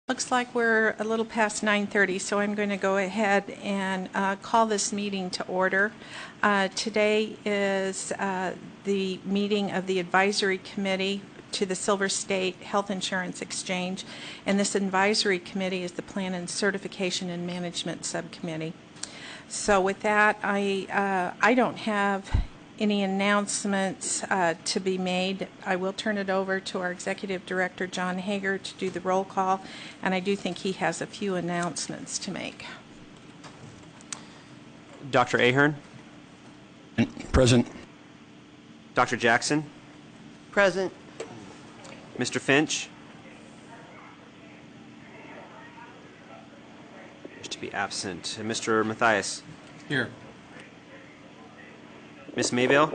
Looks like we're a little past 9:30, so I'm going to go ahead and call this meeting to order. Today is the meeting of the Advisory Committee to the Silver State Health Insurance Exchange, and this advisory committee is the Plan and Certification and Management Subcommittee. So with that, I don't have any announcements to be made. I will turn it over to our Executive Director, John Hager, to do the roll call, and I do think he has a few announcements to make. Dr. Ahern? Present. Dr. Jackson? Present. Mr. Finch? Appears to be absent. Mr. Mathias? Here. Ms. Mayville?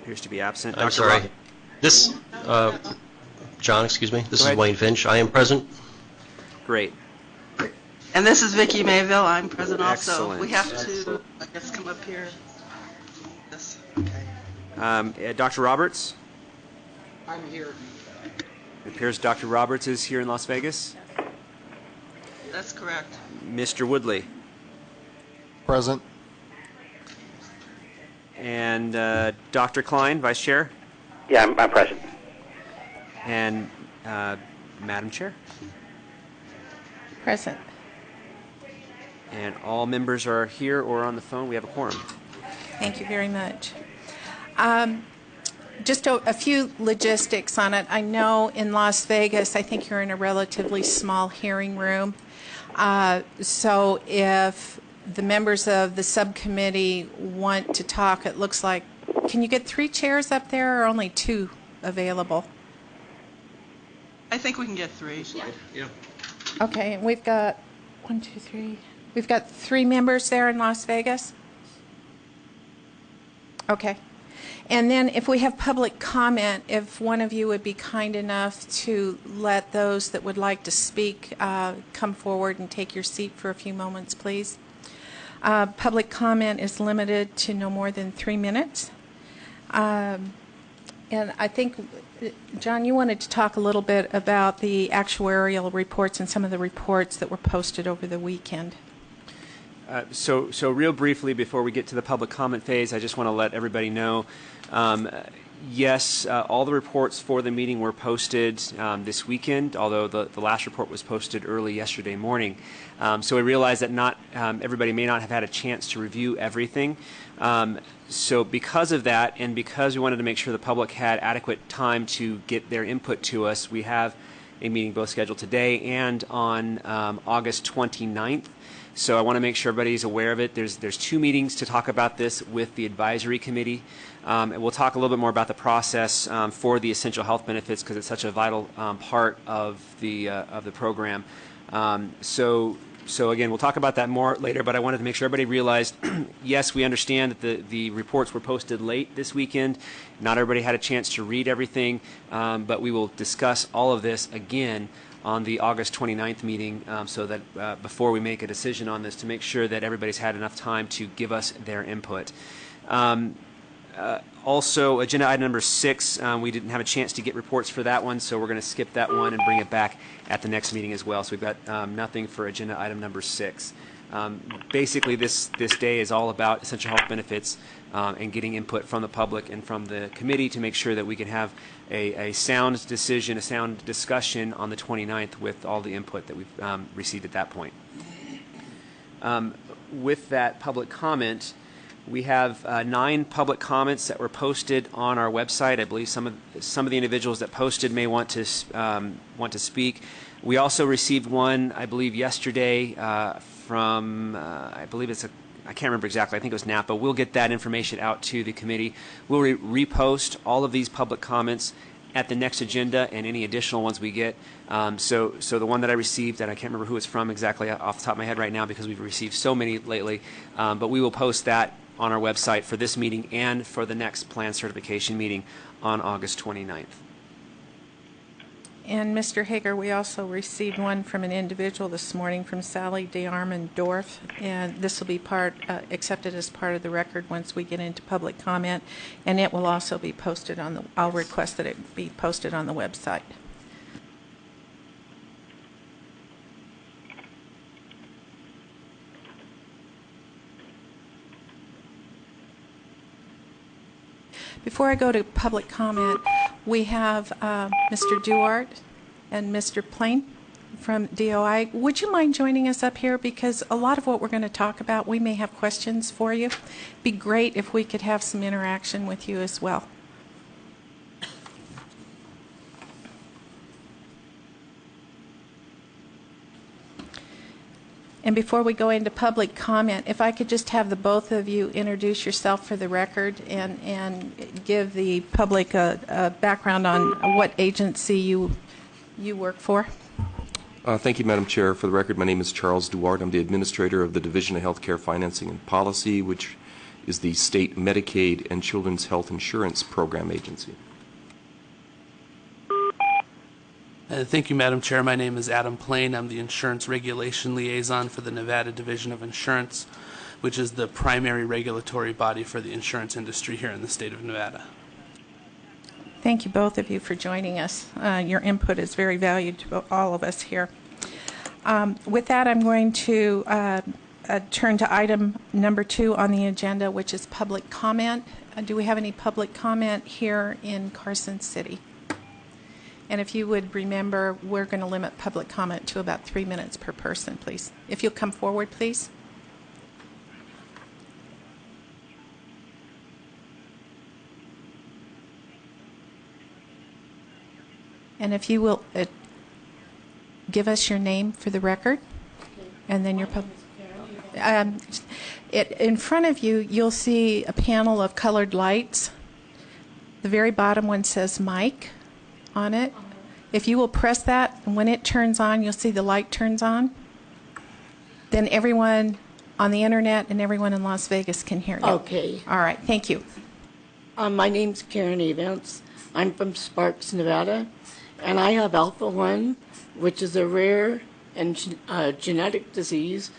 Appears to be absent. I'm Dr. sorry. Rock? This, John, excuse me. This Go is ahead. Wayne Finch. I am present. Great. And this is Vicki Mayville. I'm present also. Excellent. We have to, I guess, come up here. Yes. Okay. Dr. Roberts? I'm here. It appears Dr. Roberts is here in Las Vegas. That's correct. Mr. Woodley? Present. And Dr. Klein, Vice Chair? Yeah, I'm present. And Madam Chair? Present. And all members are here or on the phone. We have a quorum. Thank you very much. Just a few logistics on it. I know in Las Vegas, I think you're in a relatively small hearing room. So if the members of the subcommittee want to talk, it looks like, can you get 3 chairs up there or only 2 available? I think we can get 3. Yeah. Okay, and we've got 1, 2, 3. We've got 3 members there in Las Vegas? Okay. And then if we have public comment, if one of you would be kind enough to let those that would like to speak come forward and take your seat for a few moments, please. Public comment is limited to no more than 3 minutes. And I think, John, you wanted to talk a little bit about the actuarial reports and some of the reports that were posted over the weekend. So real briefly, before we get to the public comment phase, I just want to let everybody know, yes, all the reports for the meeting were posted this weekend, although the last report was posted early yesterday morning. So we realize that not everybody may not have had a chance to review everything. So because of that, and because we wanted to make sure the public had adequate time to get their input to us, we have a meeting both scheduled today and on August 29th. So I want to make sure everybody's aware of it. There's 2 meetings to talk about this with the advisory committee. And we'll talk a little bit more about the process for the essential health benefits because it's such a vital part of the program. So again, we'll talk about that more later, but I wanted to make sure everybody realized, yes, we understand that the reports were posted late this weekend. Not everybody had a chance to read everything, but we will discuss all of this again on the August 29th meeting so that before we make a decision on this to make sure that everybody's had enough time to give us their input. Also, agenda item number 6, we didn't have a chance to get reports for that one, so we're going to skip that one and bring it back at the next meeting as well. So we've got nothing for agenda item number 6. Basically, this day is all about essential health benefits and getting input from the public and from the committee to make sure that we can have a sound decision, a sound discussion on the 29th with all the input that we've received at that point. With that public comment, we have 9 public comments that were posted on our website. I believe some of the individuals that posted may want to speak. We also received one, I believe, yesterday from I believe I can't remember exactly. I think it was Napa. We'll get that information out to the committee. We'll repost all of these public comments at the next agenda and any additional ones we get. So the one that I received, and I can't remember who it's from exactly off the top of my head right now because we've received so many lately, but we will post that on our website for this meeting and for the next plan certification meeting on August 29th. And Mr. Hager, we also received one from an individual this morning from Sally DeArmond-Dorf, and this will be accepted as part of the record once we get into public comment, and it will also be posted on the, I'll request that it be posted on the website. Before I go to public comment, we have Mr. Duarte and Mr. Plain from DOI. Would you mind joining us up here? Because a lot of what we're going to talk about, we may have questions for you. It'd be great if we could have some interaction with you as well. And before we go into public comment, if I could just have the both of you introduce yourself for the record and give the public a background on what agency you work for. Thank you, Madam Chair. For the record, my name is Charles Duarte. I'm the administrator of the Division of Healthcare Financing and Policy, which is the state Medicaid and Children's Health Insurance Program agency. Thank you, Madam Chair. My name is Adam Plain. I'm the Insurance Regulation Liaison for the Nevada Division of Insurance, which is the primary regulatory body for the insurance industry here in the state of Nevada. Thank you, both of you, for joining us. Your input is very valued to all of us here. With that, I'm going to turn to item number 2 on the agenda, which is public comment. Do we have any public comment here in Carson City? And if you would remember, we're going to limit public comment to about 3 minutes per person, please. If you'll come forward, please. And if you will give us your name for the record, and then your in front of you, you'll see a panel of colored lights. The very bottom one says mic on it. If you will press that, and when it turns on, you'll see the light turns on. Then everyone on the internet and everyone in Las Vegas can hear you. Okay. All right. Thank you. My name's Karen Evans. I'm from Sparks, Nevada, and I have Alpha-1, which is a rare and genetic disease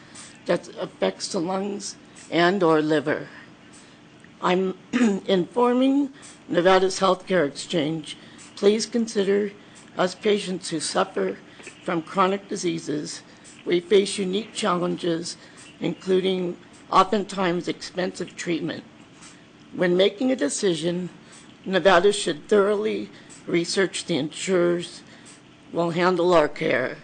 that affects the lungs and or liver. I'm informing Nevada's Healthcare Exchange. Please consider us patients who suffer from chronic diseases. We face unique challenges, including oftentimes expensive treatment. When making a decision, Nevada should thoroughly research the insurers will handle our care,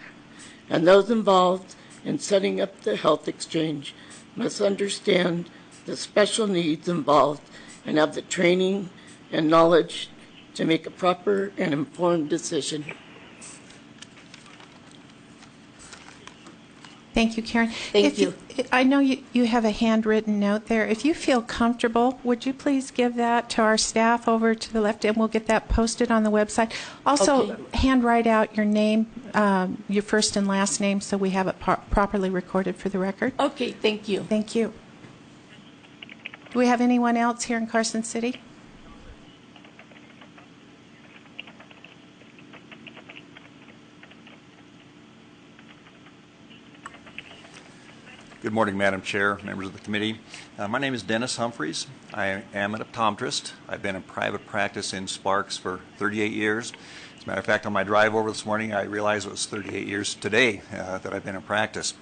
and those involved in setting up the health exchange must understand the special needs involved and have the training and knowledge to make a proper and informed decision. Thank you, Karen. Thank you. I know you have a handwritten note there. If you feel comfortable, would you please give that to our staff over to the left, and we'll get that posted on the website. Also, Okay. hand write out your name, your first and last name, so we have it properly recorded for the record. Okay, thank you. Thank you. Do we have anyone else here in Carson City? Good morning, Madam Chair, members of the committee. My name is Dennis Humphreys. I am an optometrist. I've been in private practice in Sparks for 38 years. As a matter of fact, on my drive over this morning, I realized it was 38 years today that I've been in practice.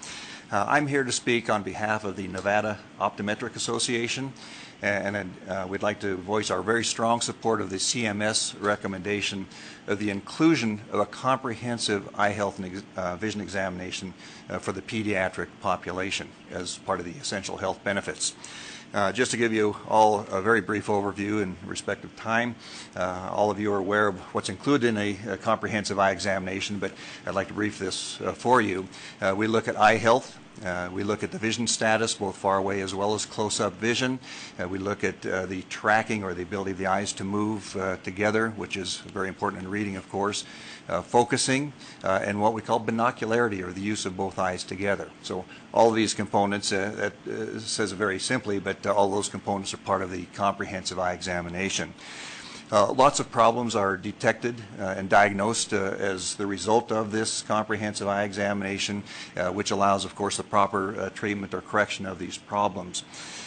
I'm here to speak on behalf of the Nevada Optometric Association, and we'd like to voice our very strong support of the CMS recommendation of the inclusion of a comprehensive eye health and vision examination for the pediatric population as part of the essential health benefits. Just to give you all a very brief overview in respect of time, all of you are aware of what's included in a comprehensive eye examination, but I'd like to brief this for you. We look at eye health. We look at the vision status, both far away as well as close-up vision. We look at the tracking or the ability of the eyes to move together, which is very important in reading, of course. Focusing, and what we call binocularity, or the use of both eyes together. So all of these components, that says it very simply, but all those components are part of the comprehensive eye examination. Lots of problems are detected and diagnosed as the result of this comprehensive eye examination, which allows, of course, the proper treatment or correction of these problems.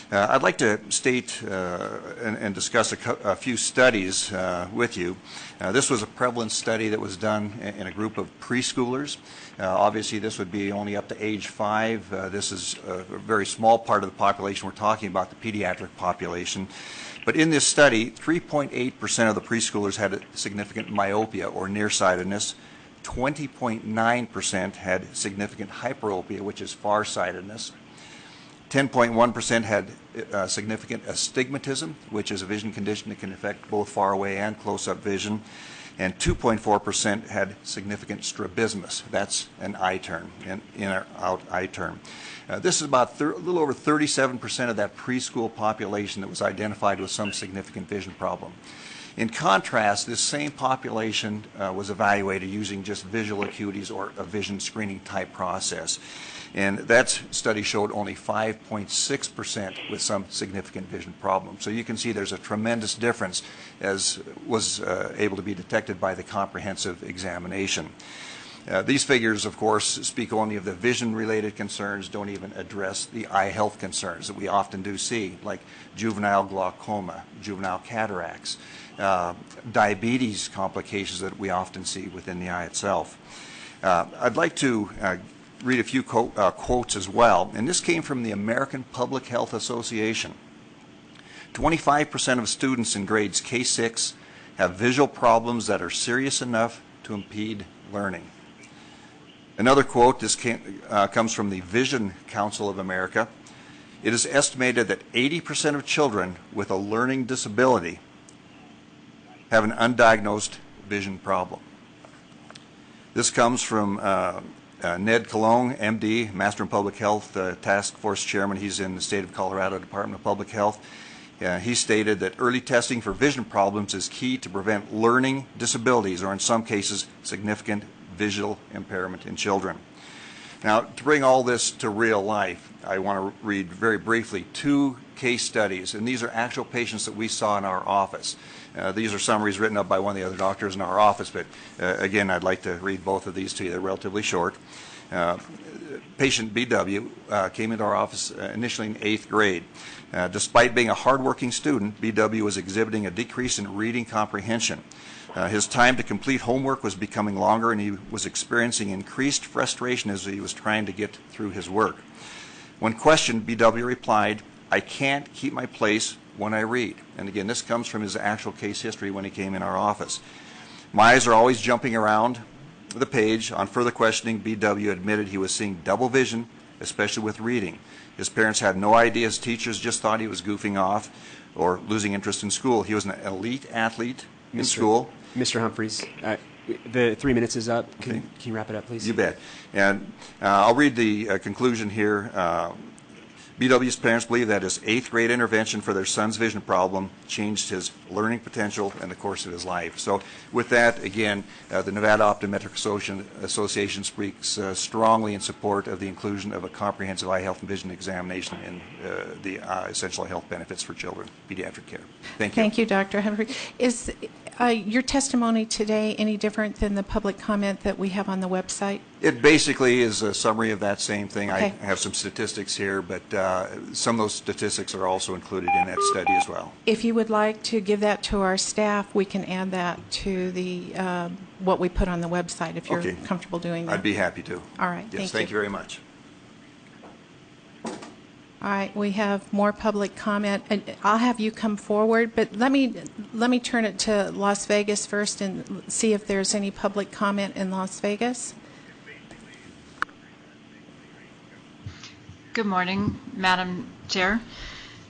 I'd like to state and discuss a few studies with you. This was a prevalence study that was done in a group of preschoolers. Obviously, this would be only up to age 5. This is a very small part of the population. We're talking about the pediatric population. But in this study, 3.8% of the preschoolers had significant myopia or nearsightedness. 20.9% had significant hyperopia, which is farsightedness. 10.1% had significant astigmatism, which is a vision condition that can affect both far away and close-up vision. And 2.4% had significant strabismus. That's an eye turn, an in or out eye turn. This is about a little over 37% of that preschool population that was identified with some significant vision problem. In contrast, this same population was evaluated using just visual acuities or a vision screening type process. And that study showed only 5.6% with some significant vision problem. So you can see there's a tremendous difference, as was able to be detected by the comprehensive examination. These figures, of course, speak only of the vision-related concerns, don't even address the eye health concerns that we often do see, like juvenile glaucoma, juvenile cataracts, diabetes complications that we often see within the eye itself. I'd like to read a few quotes as well, and this came from the American Public Health Association. 25% of students in grades K-6 have visual problems that are serious enough to impede learning. Another quote, this comes from the Vision Council of America. It is estimated that 80% of children with a learning disability have an undiagnosed vision problem. This comes from Ned Cologne, MD, Master in Public Health Task Force Chairman. He's in the state of Colorado Department of Public Health. He stated that early testing for vision problems is key to prevent learning disabilities, or in some cases, significant visual impairment in children. Now, to bring all this to real life, I want to read very briefly 2 case studies, and these are actual patients that we saw in our office. These are summaries written up by one of the other doctors in our office, but again, I'd like to read both of these to you. They're relatively short. Patient BW came into our office initially in 8th grade. Despite being a hardworking student, BW was exhibiting a decrease in reading comprehension. His time to complete homework was becoming longer, and he was experiencing increased frustration as he was trying to get through his work. When questioned, BW replied, "I can't keep my place when I read." And again, this comes from his actual case history when he came in our office. "My eyes are always jumping around the page." On further questioning, BW admitted he was seeing double vision, especially with reading. His parents had no idea. His teachers just thought he was goofing off or losing interest in school. He was an elite athlete in school. Mr. Humphreys, the 3 minutes is up. Can you wrap it up, please? You bet. And I'll read the conclusion here. BW's parents believe that his 8th grade intervention for their son's vision problem changed his learning potential in the course of his life. So with that, again, the Nevada Optometric Association speaks strongly in support of the inclusion of a comprehensive eye health and vision examination in the essential health benefits for children, pediatric care. Thank you. Thank you, Dr. Humphrey. Is your testimony today any different than the public comment that we have on the website? It basically is a summary of that same thing. Okay. I have some statistics here, but some of those statistics are also included in that study as well. If you would like to give that to our staff, we can add that to the what we put on the website if you're comfortable doing that. I'd be happy to. All right. Yes, thank you very much. All right, we have more public comment, and I'll have you come forward, but let me turn it to Las Vegas first and see if there's any public comment in Las Vegas. Good morning, Madam Chair.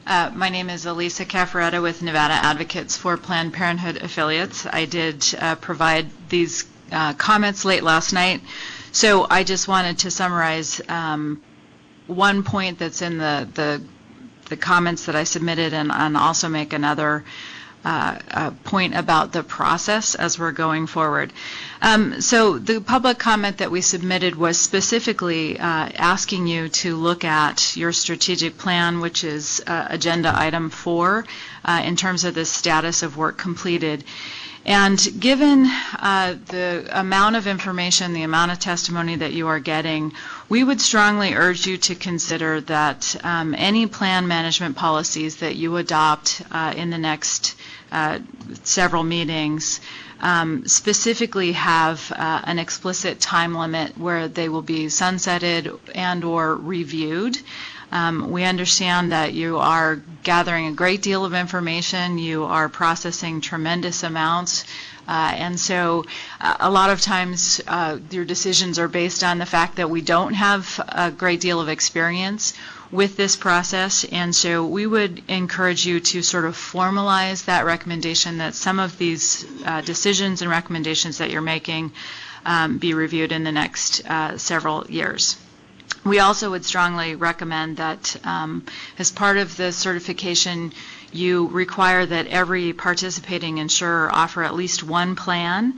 My name is Elisa Caffaretta with Nevada Advocates for Planned Parenthood Affiliates. I did provide these comments late last night, so I just wanted to summarize one point that's in the comments that I submitted, and also make another point about the process as we're going forward. So the public comment that we submitted was specifically asking you to look at your strategic plan, which is agenda item 4, in terms of the status of work completed. And given the amount of information, the amount of testimony that you are getting, we would strongly urge you to consider that any plan management policies that you adopt in the next several meetings specifically have an explicit time limit where they will be sunsetted and or reviewed. We understand that you are gathering a great deal of information, you are processing tremendous amounts, and so a lot of times your decisions are based on the fact that we don't have a great deal of experience with this process, and so we would encourage you to sort of formalize that recommendation that some of these decisions and recommendations that you're making be reviewed in the next several years. We also would strongly recommend that as part of the certification, you require that every participating insurer offer at least one plan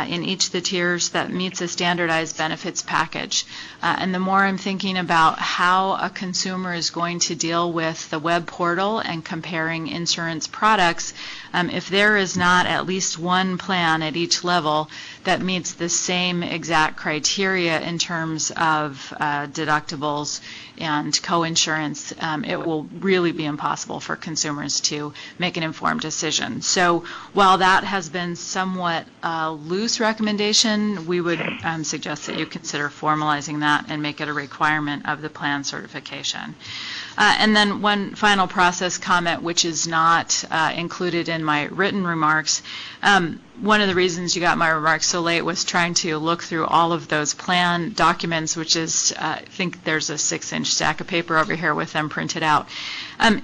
in each of the tiers that meets a standardized benefits package. And the more I'm thinking about how a consumer is going to deal with the web portal and comparing insurance products, if there is not at least one plan at each level that meets the same exact criteria in terms of deductibles and co-insurance, it will really be impossible for consumers to make an informed decision. So while that has been somewhat loose recommendation, we would suggest that you consider formalizing that and make it a requirement of the plan certification. And then one final process comment, which is not included in my written remarks. One of the reasons you got my remarks so late was trying to look through all of those plan documents, which is, I think there's a 6-inch stack of paper over here with them printed out.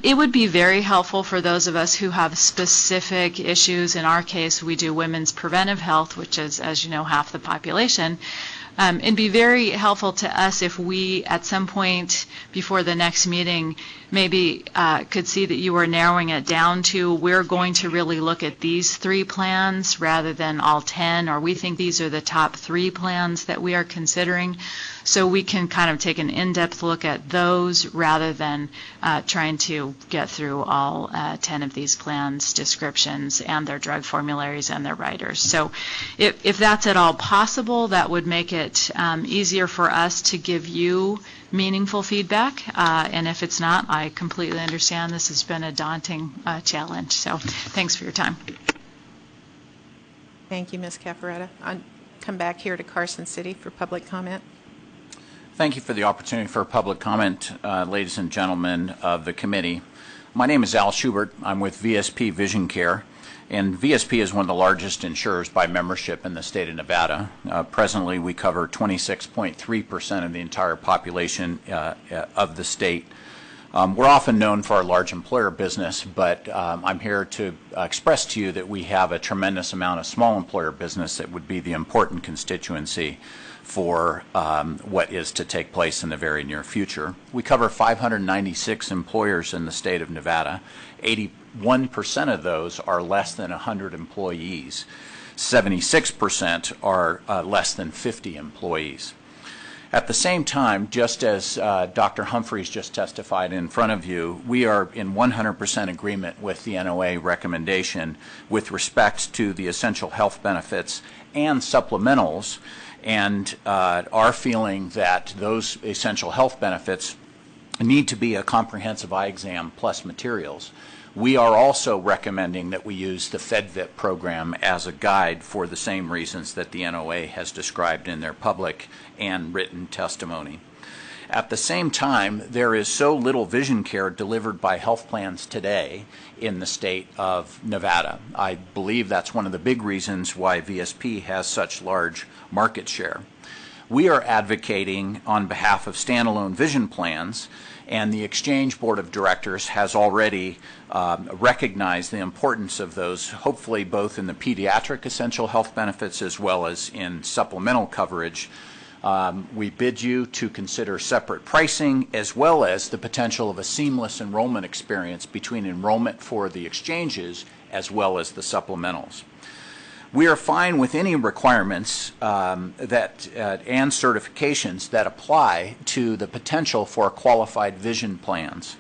It would be very helpful for those of us who have specific issues. In our case, we do women's preventive health, which is, as you know, half the population. It'd be very helpful to us if we, at some point before the next meeting, maybe could see that you were narrowing it down to, we're going to really look at these 3 plans rather than all 10, or we think these are the top 3 plans that we are considering, so we can kind of take an in-depth look at those rather than trying to get through all 10 of these plans' descriptions and their drug formularies and their writers. So if that's at all possible, that would make it easier for us to give you meaningful feedback, and if it's not, I completely understand. This has been a daunting challenge, so thanks for your time. Thank you, Ms. Cafferetta. I'll come back here to Carson City for public comment. Thank you for the opportunity for public comment, ladies and gentlemen of the committee. My name is Al Schubert. I'm with VSP Vision Care, and VSP is one of the largest insurers by membership in the state of Nevada. Presently, we cover 26.3% of the entire population of the state. We're often known for our large employer business, but I'm here to express to you that we have a tremendous amount of small employer business that would be the important constituency for what is to take place in the very near future. We cover 596 employers in the state of Nevada. 81% of those are less than 100 employees. 76% are less than 50 employees. At the same time, just as Dr. Humphreys just testified in front of you, we are in 100% agreement with the NOA recommendation with respect to the essential health benefits and supplementals, and our feeling that those essential health benefits need to be a comprehensive eye exam plus materials. We are also recommending that we use the FEDVIP program as a guide for the same reasons that the NOA has described in their public and written testimony. At the same time, there is so little vision care delivered by health plans today in the state of Nevada. I believe that's one of the big reasons why VSP has such large market share. We are advocating on behalf of standalone vision plans, and the Exchange Board of Directors has already recognized the importance of those, hopefully both in the pediatric essential health benefits as well as in supplemental coverage. We bid you to consider separate pricing as well as the potential of a seamless enrollment experience between enrollment for the exchanges as well as the supplementals. We are fine with any requirements and certifications that apply to the potential for qualified vision plans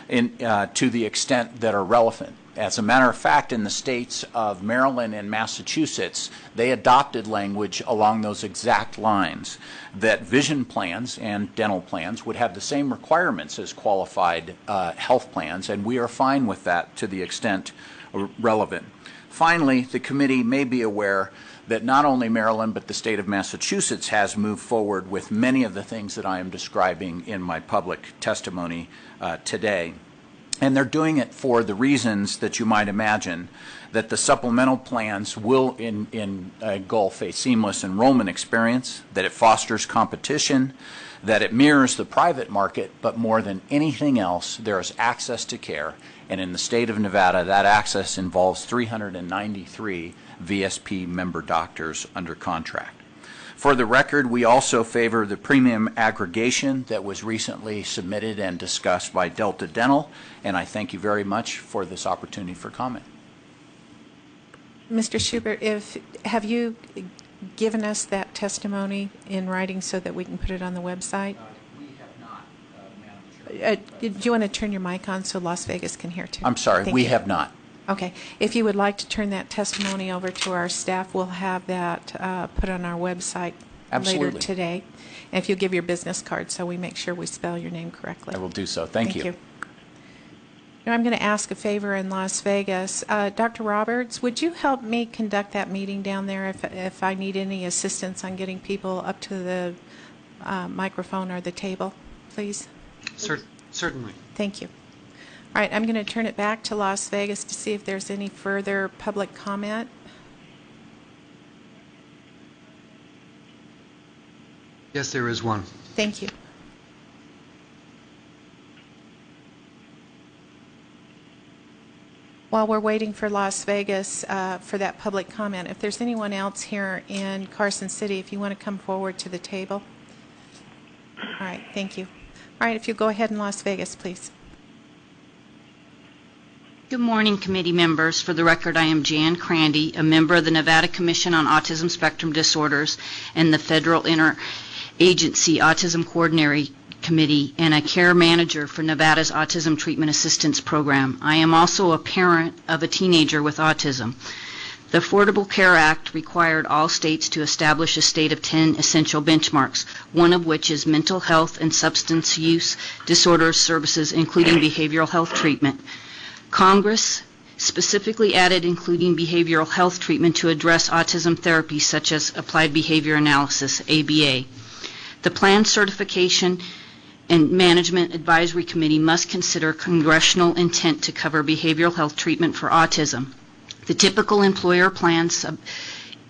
to the extent that are relevant. As a matter of fact, in the states of Maryland and Massachusetts, they adopted language along those exact lines, that vision plans and dental plans would have the same requirements as qualified health plans, and we are fine with that to the extent relevant. Finally, the committee may be aware that not only Maryland but the state of Massachusetts has moved forward with many of the things that I am describing in my public testimony today. And they're doing it for the reasons that you might imagine, that the supplemental plans will engulf a seamless enrollment experience, that it fosters competition, that it mirrors the private market, but more than anything else, there is access to care. And in the state of Nevada, that access involves 393 VSP member doctors under contract. For the record, we also favor the premium aggregation that was recently submitted and discussed by Delta Dental, and I thank you very much for this opportunity for comment. Mr. Schubert, have you given us that testimony in writing so that we can put it on the website? We have not, Madam Chair. Do you want to turn your mic on so Las Vegas can hear too? I'm sorry, we have not. Okay. If you would like to turn that testimony over to our staff, we'll have that put on our website later today. And if you'll give your business card so we make sure we spell your name correctly. I will do so. Thank you. Now I'm going to ask a favor in Las Vegas. Dr. Roberts, would you help me conduct that meeting down there if I need any assistance on getting people up to the microphone or the table, please? Certainly. Thank you. All right, I'm going to turn it back to Las Vegas to see if there's any further public comment. Yes, there is one. Thank you. While we're waiting for Las Vegas for that public comment, if there's anyone else here in Carson City, if you want to come forward to the table. All right, thank you. All right, if you go ahead in Las Vegas, please. Good morning, committee members. For the record, I am Jan Crandy, a member of the Nevada Commission on Autism Spectrum Disorders and the Federal Interagency Autism Coordinating Committee and a care manager for Nevada's Autism Treatment Assistance Program. I am also a parent of a teenager with autism. The Affordable Care Act required all states to establish a state of 10 essential benchmarks, one of which is mental health and substance use disorder services, including behavioral health treatment. Congress specifically added including behavioral health treatment to address autism therapies such as applied behavior analysis, ABA. The Plan Certification and Management Advisory Committee must consider congressional intent to cover behavioral health treatment for autism. The typical employer plan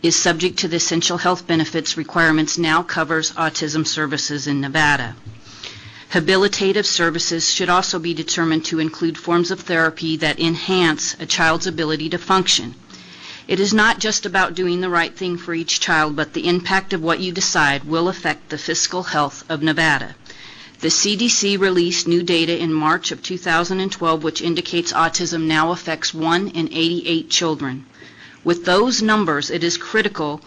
is subject to the essential health benefits requirements now covers autism services in Nevada. Habilitative services should also be determined to include forms of therapy that enhance a child's ability to function. It is not just about doing the right thing for each child, but the impact of what you decide will affect the fiscal health of Nevada. The CDC released new data in March of 2012, which indicates autism now affects 1 in 88 children. With those numbers, it is critical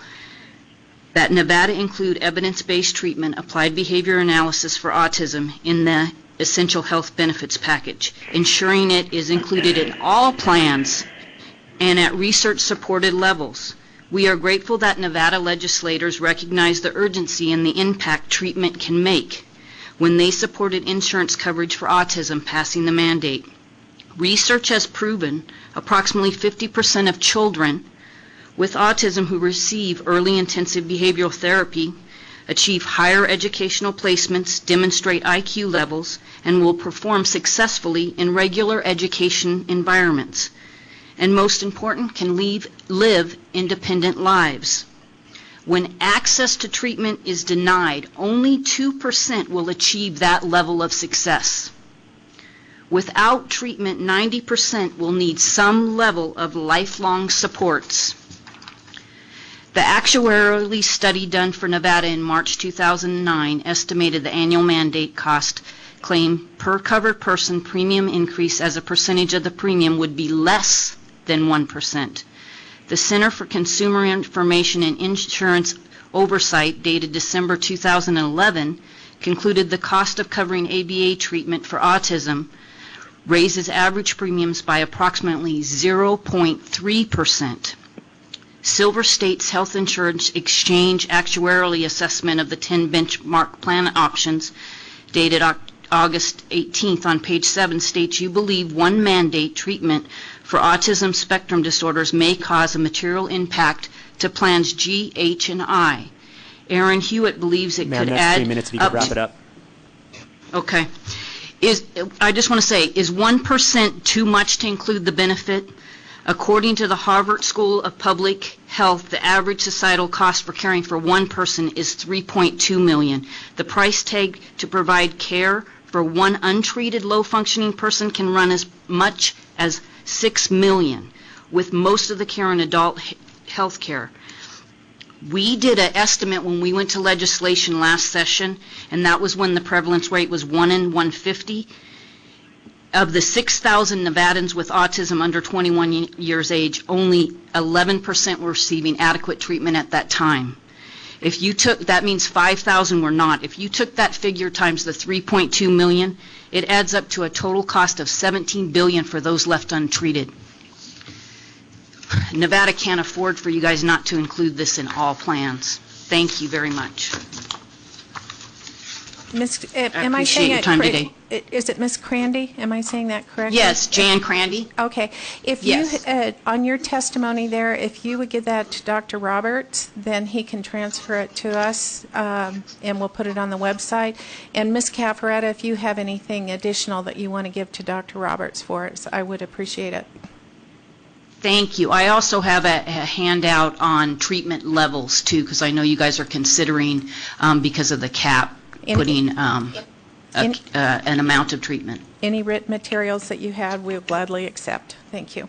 that Nevada include evidence-based treatment, applied behavior analysis for autism in the essential health benefits package, ensuring it is included in all plans and at research-supported levels. We are grateful that Nevada legislators recognize the urgency and the impact treatment can make when they supported insurance coverage for autism, passing the mandate. Research has proven approximately 50% of children with autism who receive early intensive behavioral therapy achieve higher educational placements, demonstrate IQ levels, and will perform successfully in regular education environments. And most important, can live independent lives. When access to treatment is denied, only 2% will achieve that level of success. Without treatment, 90% will need some level of lifelong supports. The actuarially study done for Nevada in March 2009 estimated the annual mandate cost claim per covered person premium increase as a percentage of the premium would be less than 1%. The Center for Consumer Information and Insurance Oversight, dated December 2011, concluded the cost of covering ABA treatment for autism raises average premiums by approximately 0.3%. Silver State's Health Insurance Exchange actuarially assessment of the 10 benchmark plan options, dated August 18th, on page 7, states you believe one mandate treatment for autism spectrum disorders may cause a material impact to plans G, H, and I. Aaron Hewitt believes it Ma'am, could that's add 3 minutes if you could wrap it up. Okay. I just want to say, is 1% too much to include the benefit? According to the Harvard School of Public Health, the average societal cost for caring for one person is $3.2 million. The price tag to provide care for one untreated low-functioning person can run as much as $6 million, with most of the care in adult health care. We did an estimate when we went to legislation last session, and that was when the prevalence rate was 1 in 150. Of the 6,000 Nevadans with autism under 21 years age, only 11% were receiving adequate treatment at that time. If you took, that means 5,000 were not. If you took that figure times the 3.2 million, it adds up to a total cost of $17 billion for those left untreated. Nevada can't afford for you guys not to include this in all plans. Thank you very much. Am I saying it correctly? Is it Ms. Crandy? Am I saying that correctly? Yes, Jan Crandy. Okay. If Yes. you, on your testimony there, if you would give that to Dr. Roberts, then he can transfer it to us, and we'll put it on the website. And Ms. Cafferetta, if you have anything additional that you want to give to Dr. Roberts for us, I would appreciate it. Thank you. I also have a handout on treatment levels, too, because I know you guys are considering, because of the cap, putting an amount of treatment. Any written materials that you had, we'll gladly accept. Thank you.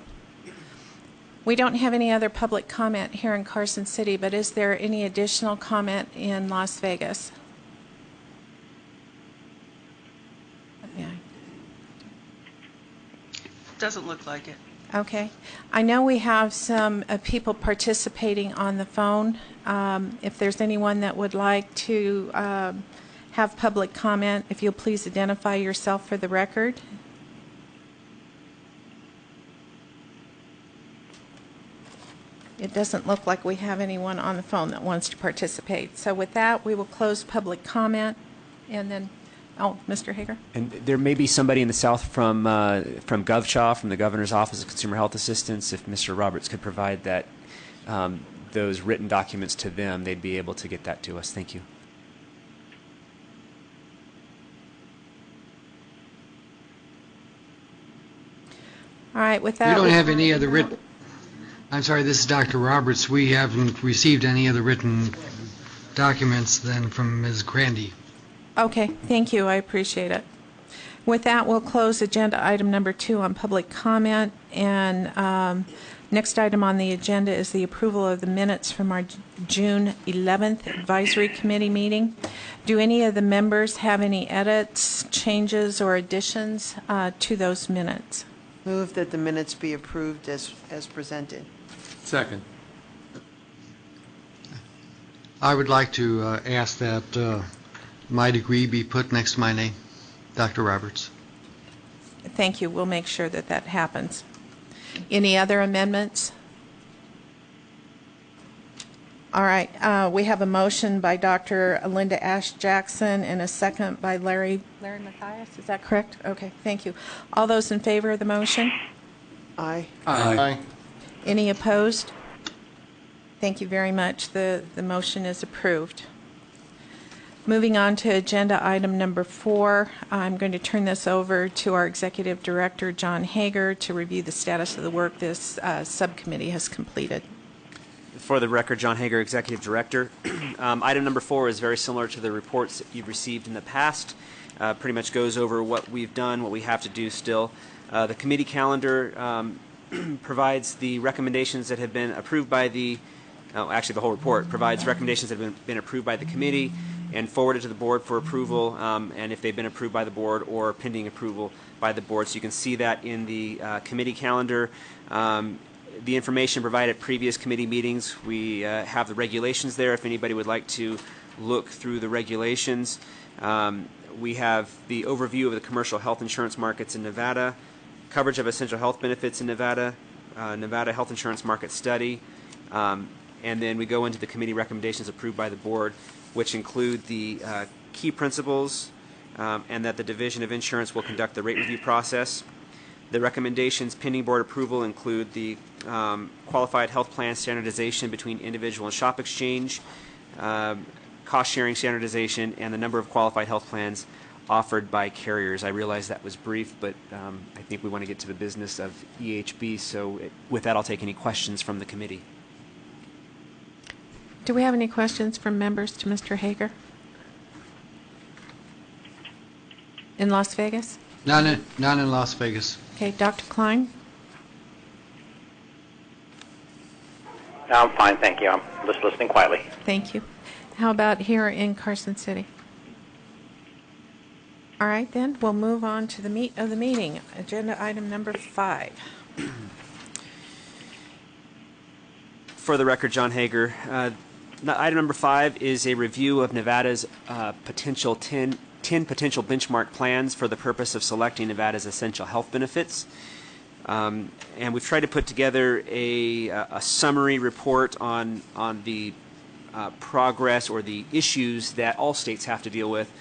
We don't have any other public comment here in Carson City, but is there any additional comment in Las Vegas? Yeah. Doesn't look like it. Okay. I know we have some people participating on the phone. If there's anyone that would like to have public comment, if you'll please identify yourself for the record. It doesn't look like we have anyone on the phone that wants to participate. So with that, we will close public comment, and then, oh, Mr. Hager? And there may be somebody in the south from GovChaw, from the Governor's Office of Consumer Health Assistance. If Mr. Roberts could provide that, those written documents to them, they'd be able to get that to us. Thank you. All right, with that, We don't have any other written, I'm sorry, this is Dr. Roberts. We haven't received any other written documents than from Ms. Crandy. Okay, thank you. I appreciate it. With that, we'll close agenda item number 2 on public comment. And next item on the agenda is the approval of the minutes from our June 11th advisory committee meeting. Do any of the members have any edits, changes, or additions to those minutes? Move that the minutes be approved as presented. Second. I would like to ask that my degree be put next to my name, Dr. Roberts. Thank you. We'll make sure that that happens. Any other amendments? All right. We have a motion by Dr. Linda Ash Jackson and a second by Larry Mathias. Is that correct? Okay. Thank you. All those in favor of the motion? Aye. Aye. Any opposed? Thank you very much. The motion is approved. Moving on to agenda item number 4, I'm going to turn this over to our Executive Director, John Hager, to review the status of the work this subcommittee has completed. For the record, John Hager, Executive Director. Item number 4 is very similar to the reports that you've received in the past. Pretty much goes over what we've done, what we have to do still. The committee calendar provides the recommendations that have been approved by the, actually the whole report provides recommendations that have been approved by the committee and forwarded to the board for approval, and if they've been approved by the board or pending approval by the board. So you can see that in the committee calendar. the information provided at previous committee meetings. We have the regulations there if anybody would like to look through the regulations. We have the overview of the commercial health insurance markets in Nevada, coverage of essential health benefits in Nevada, Nevada health insurance market study, and then we go into the committee recommendations approved by the board, which include the key principles and that the Division of Insurance will conduct the rate review process. The recommendations pending board approval include the qualified health plan standardization between individual and shop exchange, cost-sharing standardization, and the number of qualified health plans offered by carriers. I realize that was brief, but I think we want to get to the business of EHB, so with that I'll take any questions from the committee. Do we have any questions from members to Mr. Hager? In Las Vegas? None in Las Vegas. Okay, Dr. Klein? I'm fine, thank you. I'm just listening quietly. Thank you. How about here in Carson City? All right, then, we'll move on to the meat of the meeting. Agenda item number 5. For the record, John Hager. Item number 5 is a review of Nevada's potential 10 potential benchmark plans for the purpose of selecting Nevada's essential health benefits. And we've tried to put together a summary report on the progress or the issues that all states have to deal with,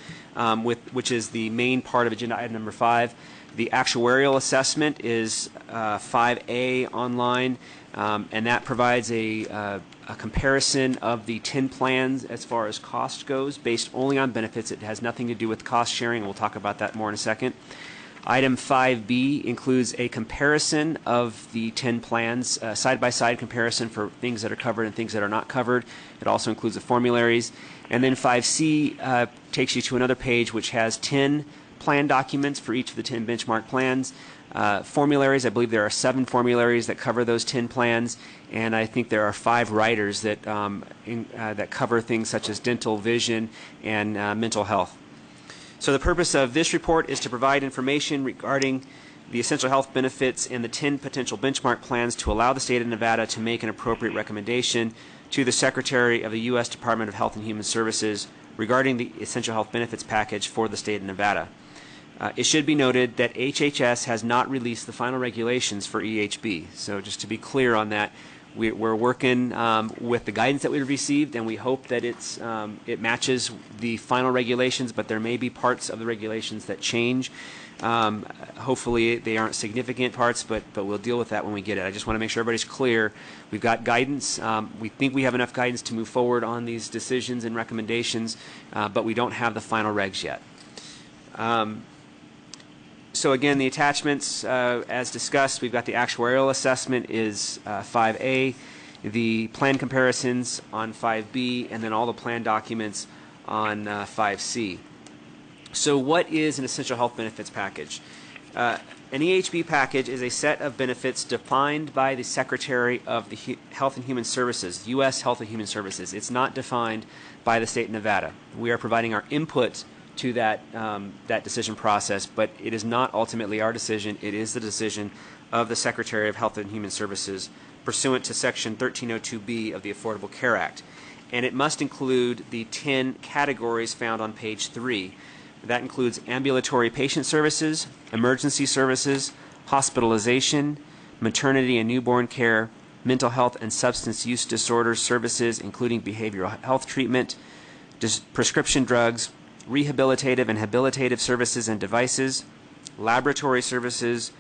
which is the main part of agenda item number 5. The actuarial assessment is 5A online, and that provides a comparison of the 10 plans as far as cost goes, based only on benefits. It has nothing to do with cost sharing. We'll talk about that more in a second. Item 5B includes a comparison of the 10 plans, side-by-side comparison for things that are covered and things that are not covered. It also includes the formularies. And then 5C takes you to another page which has 10 plan documents for each of the 10 benchmark plans. Formularies, I believe there are 7 formularies that cover those 10 plans, and I think there are 5 riders that, that cover things such as dental, vision, and mental health. So the purpose of this report is to provide information regarding the essential health benefits and the 10 potential benchmark plans to allow the state of Nevada to make an appropriate recommendation to the Secretary of the U.S. Department of Health and Human Services regarding the essential health benefits package for the state of Nevada. It should be noted that HHS has not released the final regulations for EHB. So just to be clear on that, we're working with the guidance that we received, and we hope that it matches the final regulations, but there may be parts of the regulations that change. Hopefully they aren't significant parts, but we'll deal with that when we get it. I just want to make sure everybody's clear. We've got guidance. We think we have enough guidance to move forward on these decisions and recommendations, but we don't have the final regs yet. So again, the attachments, as discussed, we've got the actuarial assessment is 5A, the plan comparisons on 5B, and then all the plan documents on 5C. So what is an essential health benefits package? An EHB package is a set of benefits defined by the Secretary of the Health and Human Services, U.S. Health and Human Services. It's not defined by the state of Nevada. We are providing our input to that decision process, but it is not ultimately our decision. It is the decision of the Secretary of Health and Human Services pursuant to Section 1302B of the Affordable Care Act. And it must include the 10 categories found on page 3. That includes ambulatory patient services, emergency services, hospitalization, maternity and newborn care, mental health and substance use disorder services, including behavioral health treatment, prescription drugs, rehabilitative and habilitative services and devices, laboratory services,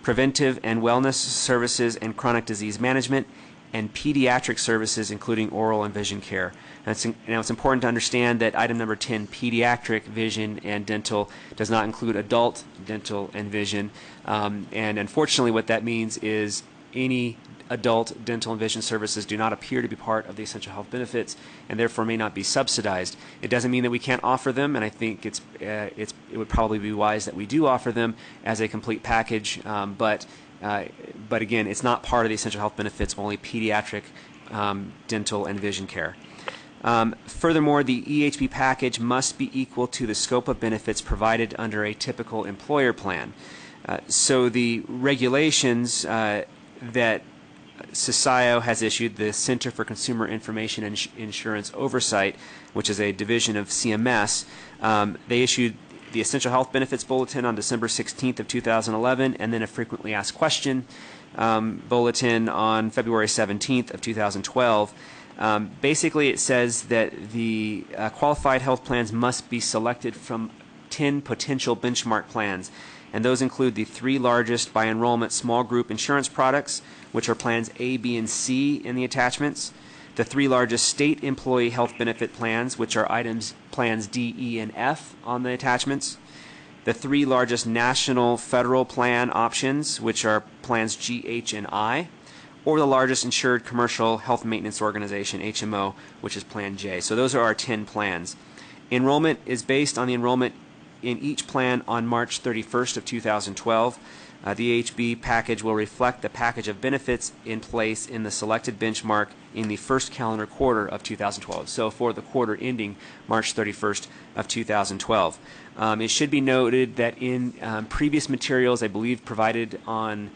preventive and wellness services and chronic disease management, and pediatric services, including oral and vision care. Now it's important to understand that item number 10, pediatric vision and dental, does not include adult dental and vision. And unfortunately what that means is any adult dental and vision services do not appear to be part of the essential health benefits and therefore may not be subsidized. It doesn't mean that we can't offer them, and I think it would probably be wise that we do offer them as a complete package, but again, it's not part of the essential health benefits, only pediatric dental and vision care. Furthermore, the EHB package must be equal to the scope of benefits provided under a typical employer plan. So the regulations that CCIO has issued the Center for Consumer Information and Insurance Oversight, which is a division of CMS. They issued the Essential Health Benefits Bulletin on December 16th of 2011, and then a Frequently Asked Question Bulletin on February 17th of 2012. Basically, it says that the qualified health plans must be selected from 10 potential benchmark plans, and those include the 3 largest by enrollment small group insurance products, which are plans A, B, and C in the attachments, the 3 largest state employee health benefit plans, which are plans D, E, and F on the attachments, the 3 largest national federal plan options, which are plans G, H, and I, or the largest insured commercial health maintenance organization, HMO, which is Plan J. So those are our 10 plans. Enrollment is based on the enrollment in each plan on March 31st of 2012. The AHB package will reflect the package of benefits in place in the selected benchmark in the first calendar quarter of 2012. So for the quarter ending March 31st of 2012. It should be noted that in previous materials, I believe provided on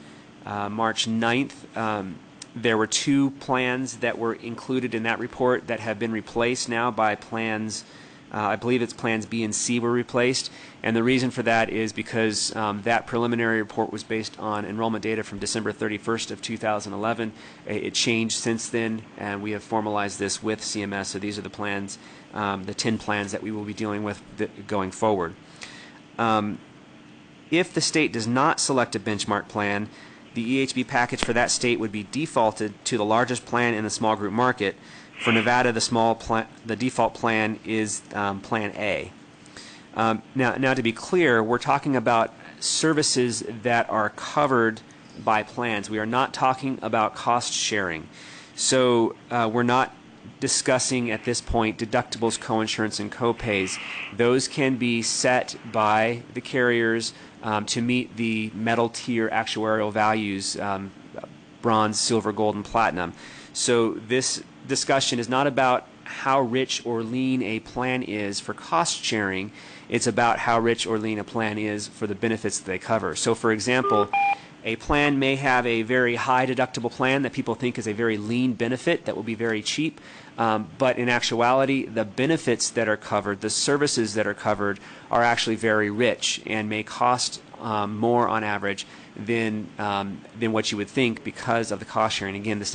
March 9th, there were 2 plans that were included in that report that have been replaced now by plans, I believe it's plans B and C were replaced, and the reason for that is because that preliminary report was based on enrollment data from December 31st of 2011. It changed since then, and we have formalized this with CMS, so these are the plans, the 10 plans that we will be dealing with going forward. If the state does not select a benchmark plan, the EHB package for that state would be defaulted to the largest plan in the small group market. For Nevada, the default plan is Plan A. Now, to be clear, we're talking about services that are covered by plans. We are not talking about cost sharing. So we're not discussing at this point deductibles, coinsurance, and copays. Those can be set by the carriers to meet the metal tier actuarial values, bronze, silver, gold, and platinum. So this discussion is not about how rich or lean a plan is for cost sharing. It's about how rich or lean a plan is for the benefits that they cover. So for example, a plan may have a very high deductible plan that people think is a very lean benefit that will be very cheap, but in actuality, the benefits that are covered, the services that are covered, are actually very rich and may cost more on average than what you would think because of the cost sharing. Again, this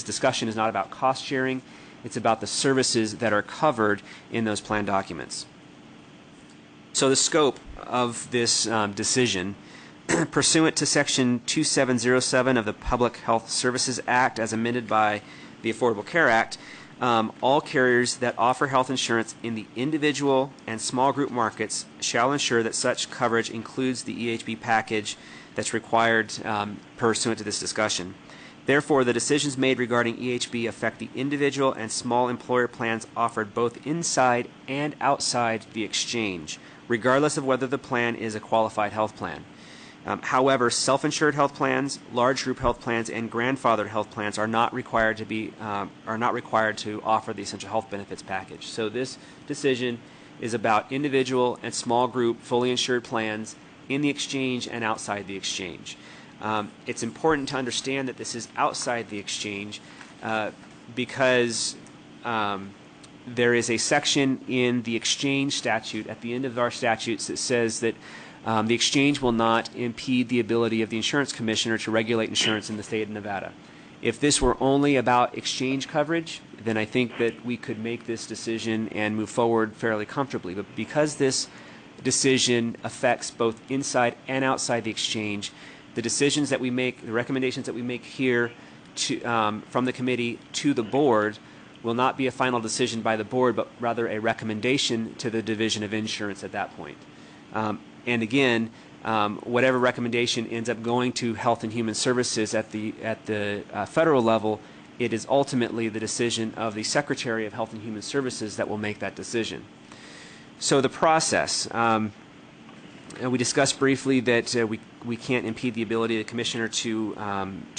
discussion is not about cost sharing. It's about the services that are covered in those plan documents. So the scope of this decision, pursuant to Section 2707 of the Public Health Services Act as amended by the Affordable Care Act, all carriers that offer health insurance in the individual and small group markets shall ensure that such coverage includes the EHB package that's required pursuant to this discussion. Therefore, the decisions made regarding EHB affect the individual and small employer plans offered both inside and outside the exchange, regardless of whether the plan is a qualified health plan. However, self-insured health plans, large group health plans, and grandfathered health plans are not required to offer the essential health benefits package. So this decision is about individual and small group fully insured plans in the exchange and outside the exchange. It's important to understand that this is outside the exchange because there is a section in the exchange statute at the end of our statutes that says that the exchange will not impede the ability of the insurance commissioner to regulate insurance in the state of Nevada. If this were only about exchange coverage, then I think that we could make this decision and move forward fairly comfortably. But because this decision affects both inside and outside the exchange, the decisions that we make, the recommendations that we make here from the committee to the board will not be a final decision by the board, but rather a recommendation to the Division of Insurance at that point. And again, whatever recommendation ends up going to Health and Human Services at the federal level, it is ultimately the decision of the Secretary of Health and Human Services that will make that decision. So the process. We discussed briefly that we can't impede the ability of the commissioner to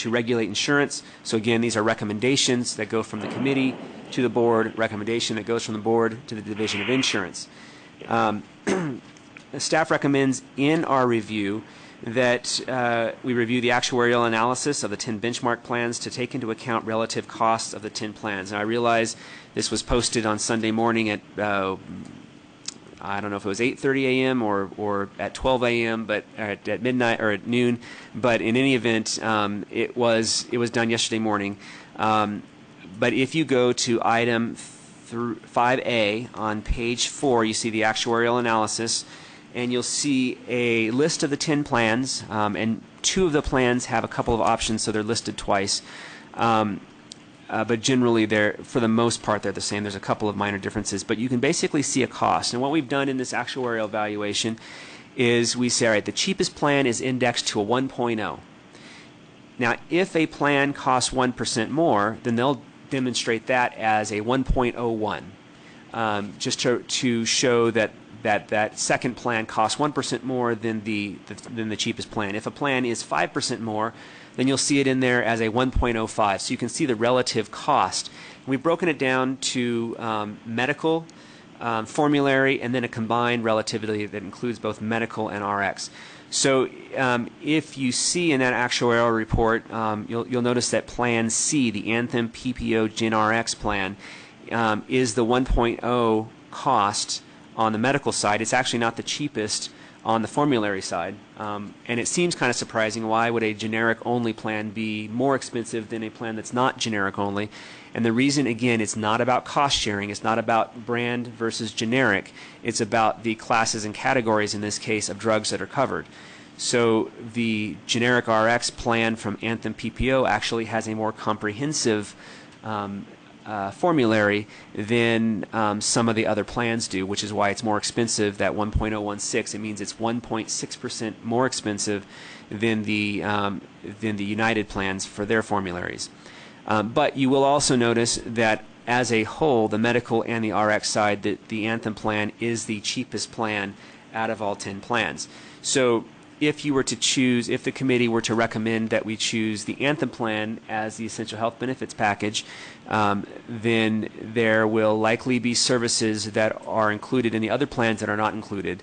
regulate insurance. So again, these are recommendations that go from the committee to the board, recommendation that goes from the board to the Division of Insurance. The staff recommends in our review that we review the actuarial analysis of the 10 benchmark plans to take into account relative costs of the 10 plans. Now, I realize this was posted on Sunday morning at I don't know if it was 8:30 a.m. or at 12 a.m. but at midnight or at noon. But in any event, it was done yesterday morning. But if you go to item 5A on page 4, you see the actuarial analysis, and you'll see a list of the 10 plans, and 2 of the plans have a couple of options, so they're listed twice. But generally, for the most part, they're the same. There's a couple of minor differences, but you can basically see a cost. And what we've done in this actuarial evaluation is we say, all right, the cheapest plan is indexed to a 1.0. Now, if a plan costs 1% more, then they'll demonstrate that as a 1.01, just to show that second plan costs 1% more than the cheapest plan. If a plan is 5% more, then you'll see it in there as a 1.05. So you can see the relative cost. We've broken it down to medical, formulary, and then a combined relativity that includes both medical and RX. So if you see in that actuarial report, you'll notice that Plan C, the Anthem PPO GenRx plan, is the 1.0 cost on the medical side. It's actually not the cheapest on the formulary side. And it seems kind of surprising. Why would a generic-only plan be more expensive than a plan that's not generic-only? And the reason, again, it's not about cost sharing. It's not about brand versus generic. It's about the classes and categories, in this case, of drugs that are covered. So the generic RX plan from Anthem PPO actually has a more comprehensive formulary than some of the other plans do, which is why it's more expensive, that 1.016. It means it's 1.6% more expensive than the United plans for their formularies. But you will also notice that as a whole, the medical and the RX side, the Anthem plan is the cheapest plan out of all 10 plans. So if you were to choose, if the committee were to recommend that we choose the Anthem plan as the essential health benefits package, then there will likely be services that are included in the other plans that are not included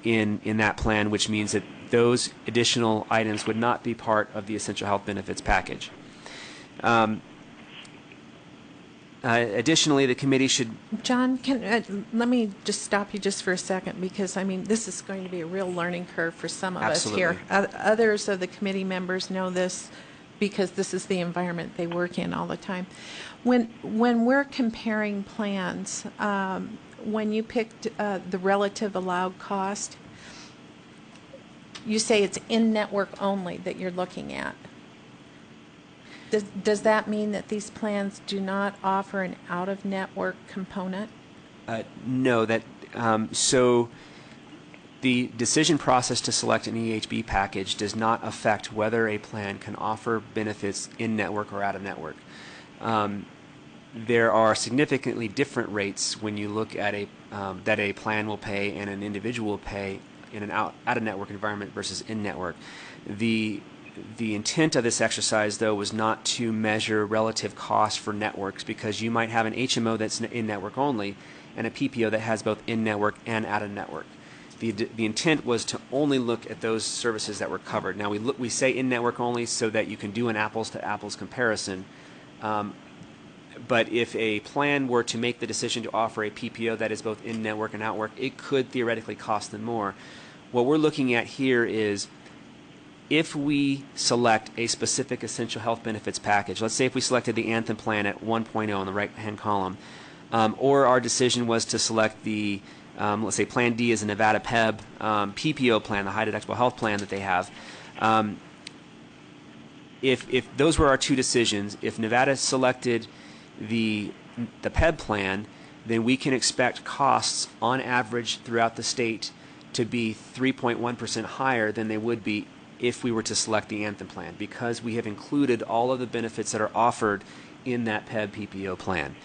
in that plan, which means that those additional items would not be part of the essential health benefits package. Additionally, the committee should... John, let me just stop you just for a second, because, I mean, this is going to be a real learning curve for some of Absolutely. us here. Others of the committee members know this because this is the environment they work in all the time. When we're comparing plans, when you picked the relative allowed cost, you say it's in-network only that you're looking at. Does that mean that these plans do not offer an out-of-network component? No. So the decision process to select an EHB package does not affect whether a plan can offer benefits in-network or out-of-network. There are significantly different rates when you look at that a plan will pay and an individual will pay in an out-of-network environment versus in-network. The intent of this exercise, though, was not to measure relative cost for networks, because you might have an HMO that's in-network only and a PPO that has both in-network and out-of-network. The intent was to only look at those services that were covered. Now, we say in-network only so that you can do an apples-to-apples comparison. But if a plan were to make the decision to offer a PPO that is both in-network and out-network, it could theoretically cost them more. What we're looking at here is, if we select a specific essential health benefits package, let's say if we selected the Anthem plan at 1.0 in the right-hand column, or our decision was to select the, let's say Plan D is a Nevada PEB PPO plan, the high deductible health plan that they have. If those were our two decisions, if Nevada selected the PEB plan, then we can expect costs on average throughout the state to be 3.1% higher than they would be if we were to select the Anthem plan, because we have included all of the benefits that are offered in that PEB PPO plan.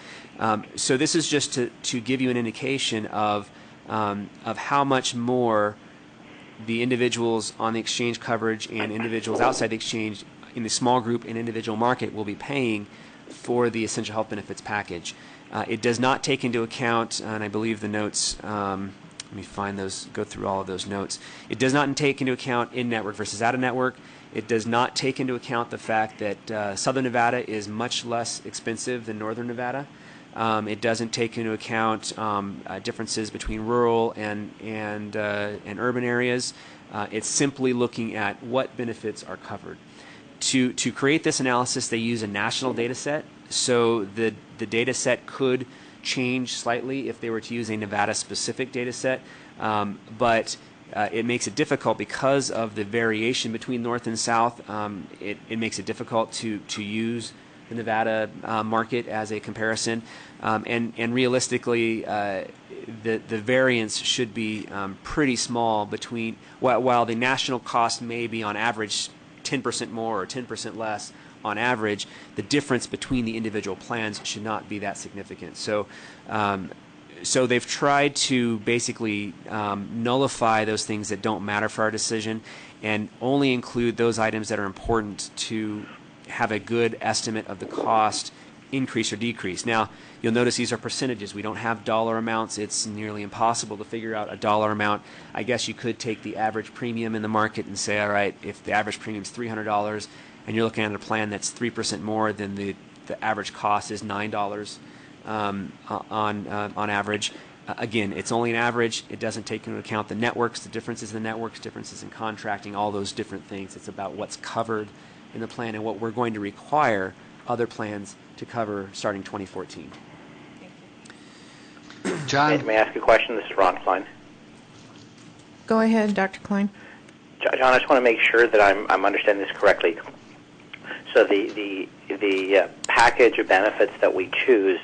So this is just to give you an indication of how much more the individuals on the exchange coverage and individuals outside the exchange in the small group and individual market will be paying for the essential health benefits package. It does not take into account, and I believe the notes let me find those, go through all of those notes. It does not take into account in-network versus out-of-network. It does not take into account the fact that Southern Nevada is much less expensive than Northern Nevada. It doesn't take into account differences between rural and urban areas. It's simply looking at what benefits are covered. To create this analysis, they use a national data set. So the data set could change slightly if they were to use a Nevada-specific data set, but it makes it difficult because of the variation between north and south. It makes it difficult to use the Nevada market as a comparison, and realistically, the variance should be pretty small between, while the national cost may be on average 10% more or 10% less on average, the difference between the individual plans should not be that significant. So they've tried to basically nullify those things that don't matter for our decision and only include those items that are important to have a good estimate of the cost increase or decrease. Now, you'll notice these are percentages. We don't have dollar amounts. It's nearly impossible to figure out a dollar amount. I guess you could take the average premium in the market and say, all right, if the average premium is $300 and you're looking at a plan that's 3% more, then the average cost is $9 on average. Again, it's only an average. It doesn't take into account the networks, the differences in the networks, differences in contracting, all those different things. It's about what's covered in the plan and what we're going to require other plans to cover starting 2014. John? May I ask a question? This is Ron Klein. Go ahead, Dr. Klein. John, I just want to make sure that I'm understanding this correctly. So the package of benefits that we choose,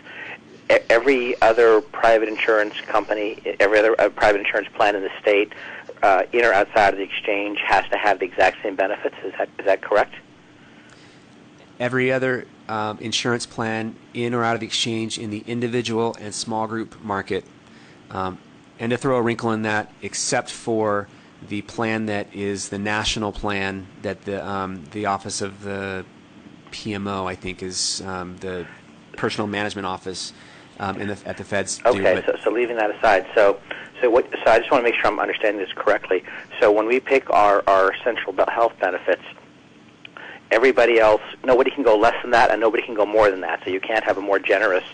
every other private insurance company, every other private insurance plan in the state, in or outside of the exchange, has to have the exact same benefits. Is that correct? Every other insurance plan in or out of the exchange in the individual and small group market. And to throw a wrinkle in that, except for the plan that is the national plan that the Office of the PMO, I think, is the Personal Management Office at the Feds. Okay, so leaving that aside, so I just want to make sure I'm understanding this correctly. So when we pick our essential health benefits, everybody else, nobody can go less than that, and nobody can go more than that. So you can't have a more generous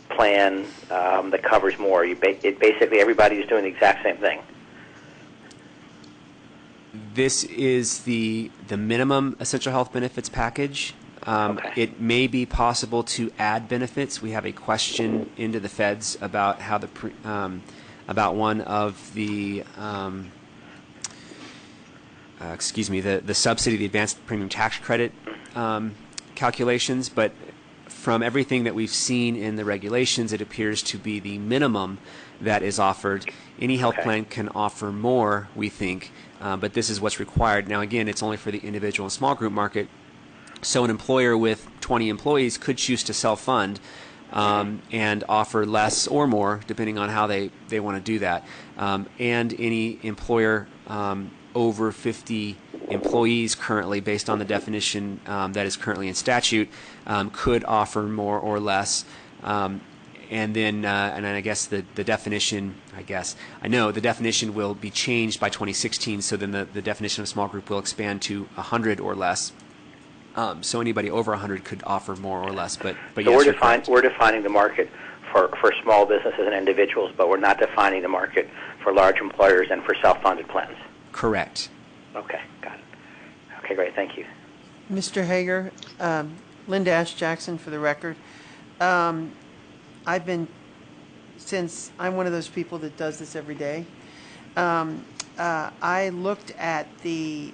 plan that covers more. Basically, everybody's doing the exact same thing. This is the minimum essential health benefits package. It may be possible to add benefits. We have a question into the Feds about how about one of the the subsidy, the advanced premium tax credit calculations, but from everything that we've seen in the regulations, it appears to be the minimum that is offered. Any health plan can offer more, we think, but this is what's required. Now, again, it's only for the individual and small group market, so an employer with 20 employees could choose to self-fund and offer less or more, depending on how they want to do that. And any employer over 50 employees currently, based on the definition that is currently in statute, could offer more or less. And then I guess the definition, the definition will be changed by 2016, so then the definition of small group will expand to 100 or less. So anybody over 100 could offer more or less, but so yes, we're defining the market for small businesses and individuals, but we're not defining the market for large employers and for self-funded plans. Correct. Okay, got it. Okay, great, thank you. Mr. Hager, Linda Ash Jackson for the record. Since I'm one of those people that does this every day, I looked at the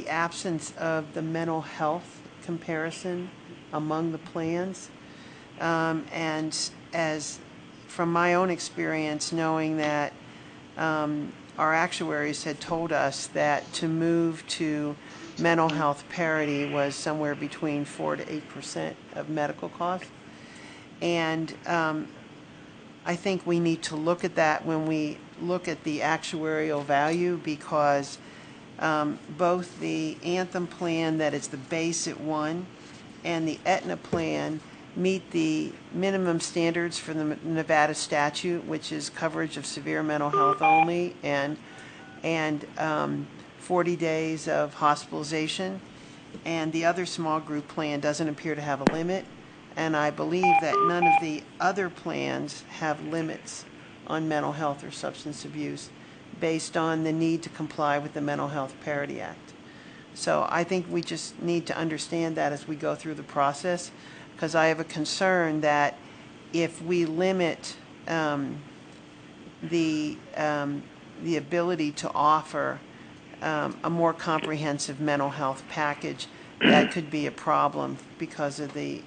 absence of the mental health comparison among the plans, and as from my own experience, knowing that our actuaries had told us that to move to mental health parity was somewhere between 4 to 8% of medical costs, and I think we need to look at that when we look at the actuarial value, because both the Anthem plan that is the base at 1 and the Aetna plan meet the minimum standards for the Nevada statute, which is coverage of severe mental health only and 40 days of hospitalization. And the other small group plan doesn't appear to have a limit. And I believe that none of the other plans have limits on mental health or substance abuse based on the need to comply with the Mental Health Parity Act. So I think we just need to understand that as we go through the process, because I have a concern that if we limit the ability to offer a more comprehensive mental health package, that could be a problem because of the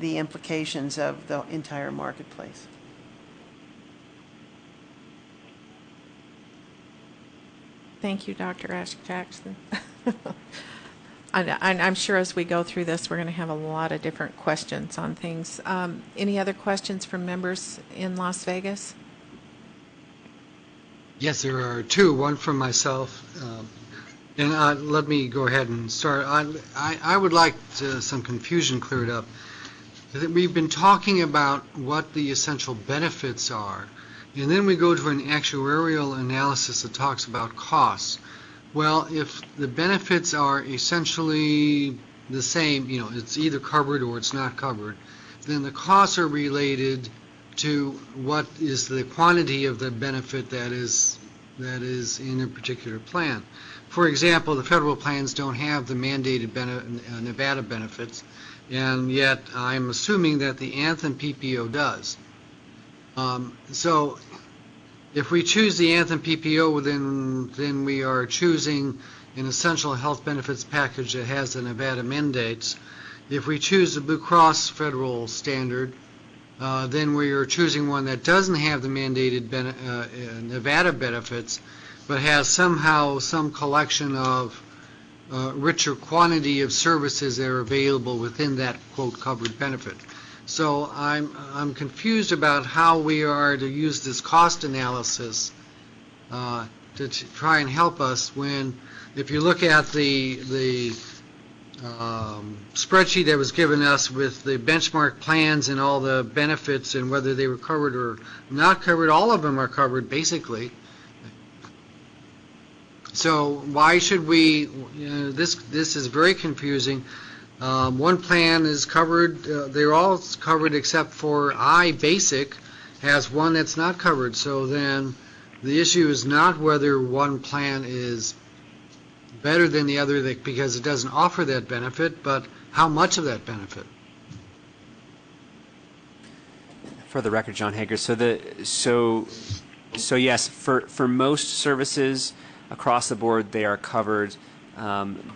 implications of the entire marketplace. Thank you, Dr. Ash-Jackson. I'm sure as we go through this, we're going to have a lot of different questions on things. Any other questions from members in Las Vegas? Yes, there are two. One from myself. And let me go ahead and start. I would like some confusion cleared up. We've been talking about what the essential benefits are, and then we go to an actuarial analysis that talks about costs. Well, if the benefits are essentially the same, it's either covered or it's not covered, then the costs are related to what is the quantity of the benefit that is in a particular plan. For example, the federal plans don't have the mandated Nevada benefits, and yet I'm assuming that the Anthem PPO does. So if we choose the Anthem PPO, then we are choosing an essential health benefits package that has the Nevada mandates. If we choose the Blue Cross federal standard, then we are choosing one that doesn't have the mandated Nevada benefits, but has somehow some collection of richer quantity of services that are available within that, quote, covered benefit. So I'm confused about how we are to use this cost analysis to try and help us when, if you look at the spreadsheet that was given us with the benchmark plans and all the benefits and whether they were covered or not covered, all of them are covered basically. So why should we, this is very confusing. One plan is covered, they're all covered except for iBasic has one that's not covered. So then the issue is not whether one plan is better than the other because it doesn't offer that benefit, but how much of that benefit. For the record, John Hager. So yes, for most services across the board, they are covered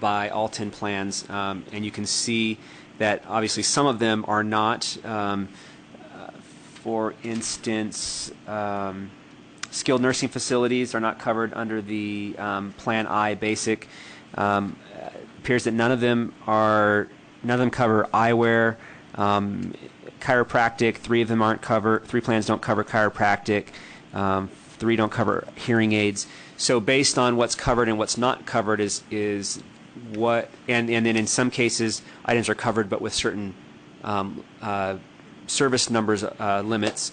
by all 10 plans, and you can see that obviously some of them are not. For instance, skilled nursing facilities are not covered under the Plan I Basic. Appears that none of them cover eyewear, chiropractic. 3 of them aren't covered. 3 plans don't cover chiropractic. 3 don't cover hearing aids. So based on what's covered and what's not covered is what, and then in some cases items are covered but with certain service numbers limits.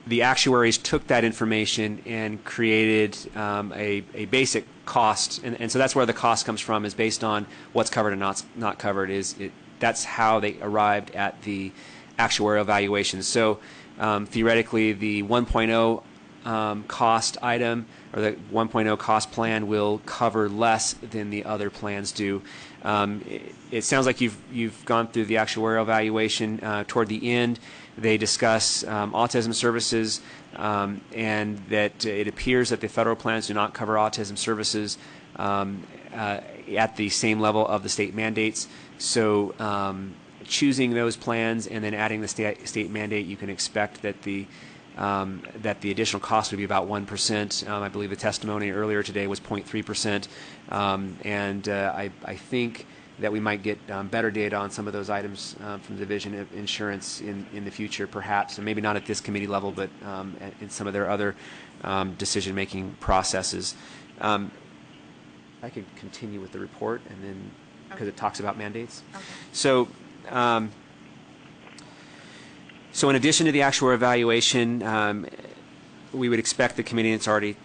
The actuaries took that information and created a basic cost, and so that's where the cost comes from, is based on what's covered and not covered. That's how they arrived at the actuarial valuation. So theoretically, the 1.0 cost item or the 1.0 cost plan will cover less than the other plans do. It sounds like you've gone through the actuarial valuation. Toward the end, they discuss autism services, and that it appears that the federal plans do not cover autism services at the same level of the state mandates. So choosing those plans and then adding the state mandate, you can expect that the additional cost would be about 1%. I believe the testimony earlier today was 0.3%, and I think that we might get better data on some of those items from the Division of Insurance in the future, perhaps, and maybe not at this committee level, but in some of their other decision-making processes. I could continue with the report, and then because it talks about mandates. Okay. So, so in addition to the actual evaluation, we would expect the committee, it's already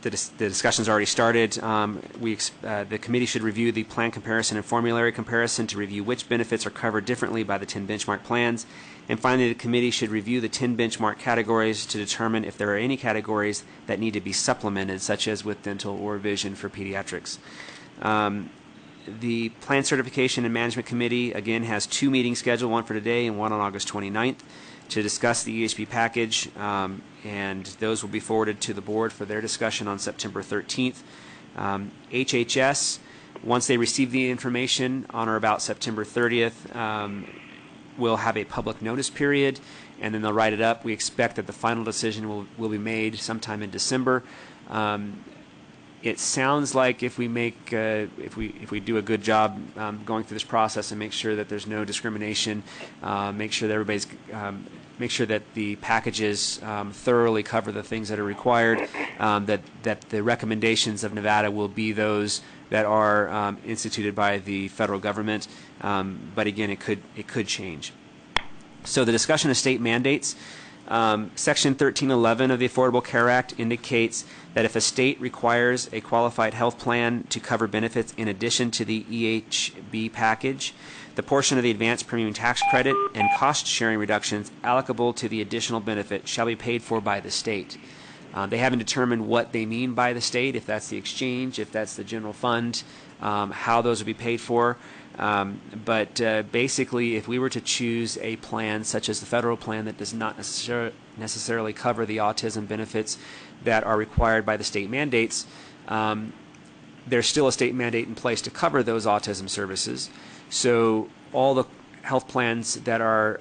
the discussion's already started. The committee should review the plan comparison and formulary comparison to review which benefits are covered differently by the 10 benchmark plans. And finally, the committee should review the 10 benchmark categories to determine if there are any categories that need to be supplemented, such as with dental or vision for pediatrics. The Plan Certification and Management Committee, again, has 2 meetings scheduled, one for today and one on August 29th, to discuss the EHB package, and those will be forwarded to the board for their discussion on September 13th. HHS, once they receive the information on or about September 30th, will have a public notice period, and then they'll write it up. We expect that the final decision will be made sometime in December. It sounds like if we make if we do a good job going through this process and make sure that there's no discrimination, make sure that everybody's make sure that the packages thoroughly cover the things that are required, that the recommendations of Nevada will be those that are instituted by the federal government. But again, it could change. So the discussion of state mandates. Section 1311 of the Affordable Care Act indicates that if a state requires a qualified health plan to cover benefits in addition to the EHB package, the portion of the advanced premium tax credit and cost sharing reductions applicable to the additional benefit shall be paid for by the state. They haven't determined what they mean by the state, if that's the exchange, if that's the general fund, how those will be paid for. But basically, if we were to choose a plan such as the federal plan that does not necessarily cover the autism benefits that are required by the state mandates, there's still a state mandate in place to cover those autism services. So all the health plans that are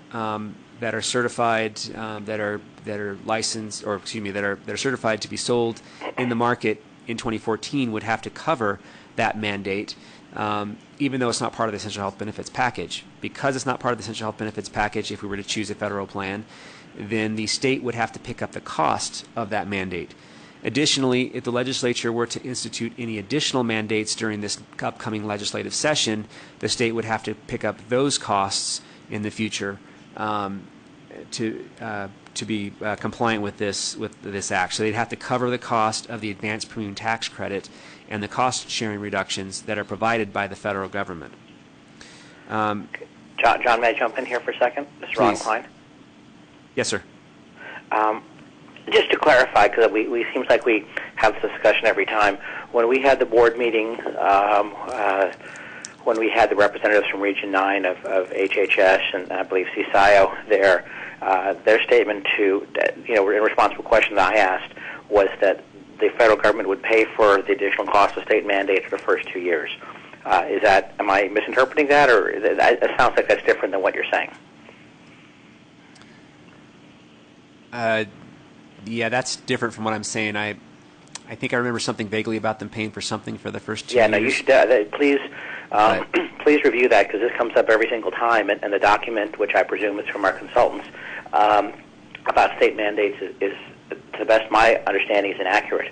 certified, that are licensed, or excuse me, that are certified to be sold in the market in 2014 would have to cover that mandate. Even though it's not part of the Essential Health Benefits package. Because it's not part of the Essential Health Benefits package, if we were to choose a federal plan, then the state would have to pick up the cost of that mandate. Additionally, if the legislature were to institute any additional mandates during this upcoming legislative session, the state would have to pick up those costs in the future to be compliant with this act. So they'd have to cover the cost of the advanced premium tax credit and the cost sharing reductions that are provided by the federal government. John, may I jump in here for a second? This is Ron Klein. Yes, sir. Just to clarify, because we seems like we have this discussion every time. When we had the board meeting, when we had the representatives from Region 9 of HHS and I believe CSIO there, their statement to, in response to a question that I asked, was that the federal government would pay for the additional cost of state mandates for the first 2 years. Am I misinterpreting that, or it sounds like that's different than what you're saying? Yeah, that's different from what I'm saying. I think I remember something vaguely about them paying for something for the first 2 years. Yeah, no, you should please please review that, because this comes up every single time, and the document, which I presume is from our consultants, about state mandates is to the best of my understanding, is inaccurate,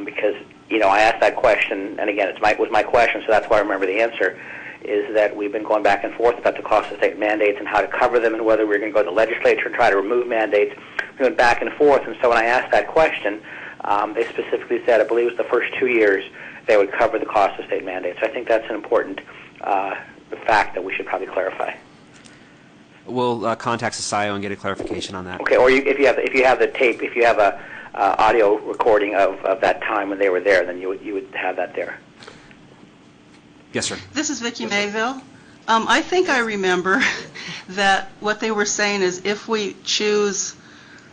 because I asked that question, and again, it was my question, so that's why I remember the answer, is that we've been going back and forth about the cost of state mandates and how to cover them and whether we're going to go to the legislature and try to remove mandates. We went back and forth, and so when I asked that question, they specifically said, I believe it was the first 2 years, they would cover the cost of state mandates. So I think that's an important fact that we should probably clarify. We'll contact CSIO and get a clarification on that. Okay, or if you have the tape, if you have a audio recording of that time when they were there, then you would have that there. Yes, sir. This is Vicki Mayville. I think I remember that what they were saying is if we choose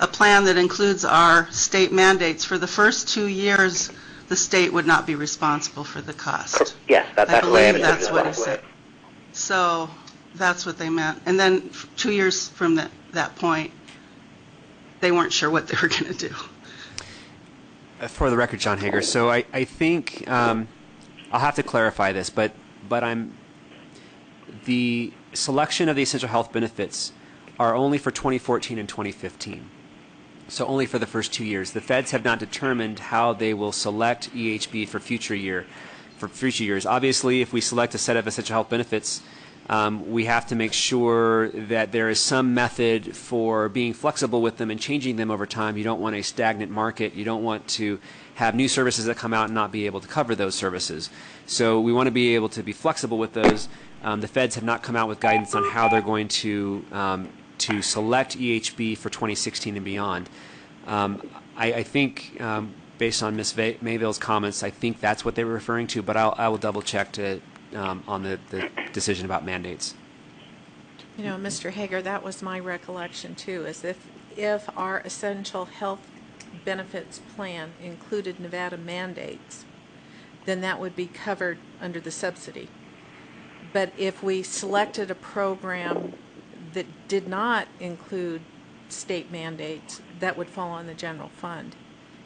a plan that includes our state mandates for the first 2 years, the state would not be responsible for the cost. Yes, that's I the way believe that's what he said. So that's what they meant. And then 2 years from that point, they weren't sure what they were going to do. For the record, John Hager. So I think I'll have to clarify this, but the selection of the essential health benefits are only for 2014 and 2015. So only for the first 2 years. The feds have not determined how they will select EHB for future year. for future years. Obviously, if we select a set of essential health benefits, we have to make sure that there is some method for being flexible with them and changing them over time. You don't want a stagnant market. You don't want to have new services that come out and not be able to cover those services. So we want to be able to be flexible with those. The feds have not come out with guidance on how they're going to select EHB for 2016 and beyond. I think, based on Ms. Mayville's comments, I think that's what they were referring to, but I will double check on the decision about mandates. You know, Mr. Hager, that was my recollection too, is if our essential health benefits plan included Nevada mandates, then that would be covered under the subsidy. But if we selected a program that did not include state mandates, that would fall on the general fund.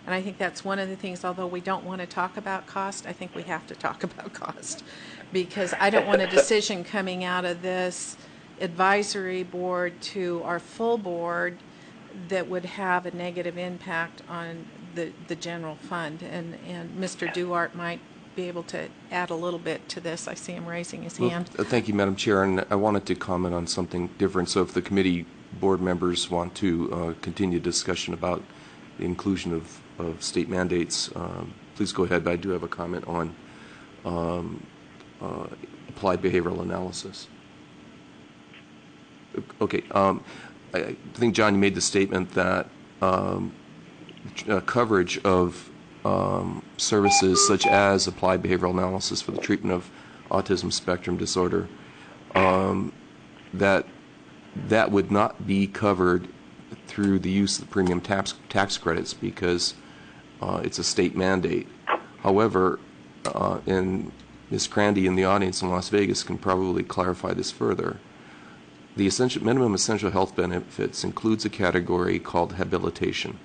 And I think that's one of the things, although we don't want to talk about cost, I think we have to talk about cost, because I don't want a decision coming out of this advisory board to our full board that would have a negative impact on the general fund. And Mr. Duarte might be able to add a little bit to this. I see him raising his hand. Thank you, Madam Chair, and I wanted to comment on something different. So if the committee board members want to continue discussion about the inclusion of state mandates, please go ahead. But I do have a comment on applied behavioral analysis. Okay. I think, John, you made the statement that coverage of services such as applied behavioral analysis for the treatment of autism spectrum disorder, that would not be covered through the use of the premium tax credits because it's a state mandate. However, and Ms. Crandy in the audience in Las Vegas can probably clarify this further, the minimum essential health benefits includes a category called habilitation.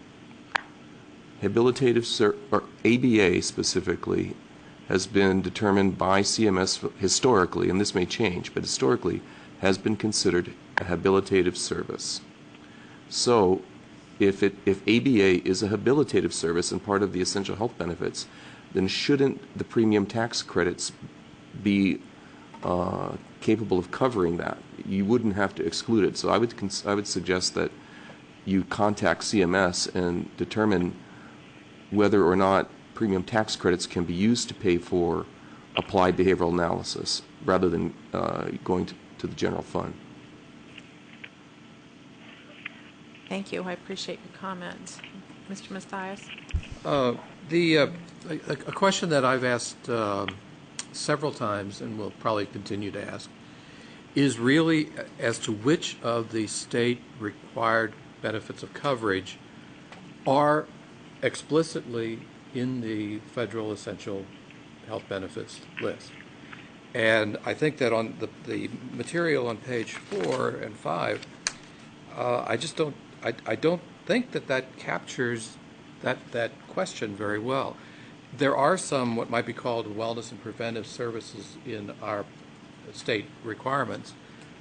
Habilitative, or ABA specifically, has been determined by CMS historically, and this may change, but historically has been considered a habilitative service. So if ABA is a habilitative service and part of the essential health benefits, then shouldn't the premium tax credits be capable of covering that? You wouldn't have to exclude it. So I would suggest that you contact CMS and determine whether or not premium tax credits can be used to pay for applied behavioral analysis rather than going to the general fund. Thank you. I appreciate your comments. Mr. Mathias? A question that I've asked several times and will probably continue to ask is really as to which of the state required benefits of coverage are explicitly in the federal essential health benefits list. And I think that on the material on page 4 and 5, I don't think that captures that question very well. There are some what might be called wellness and preventive services in our state requirements,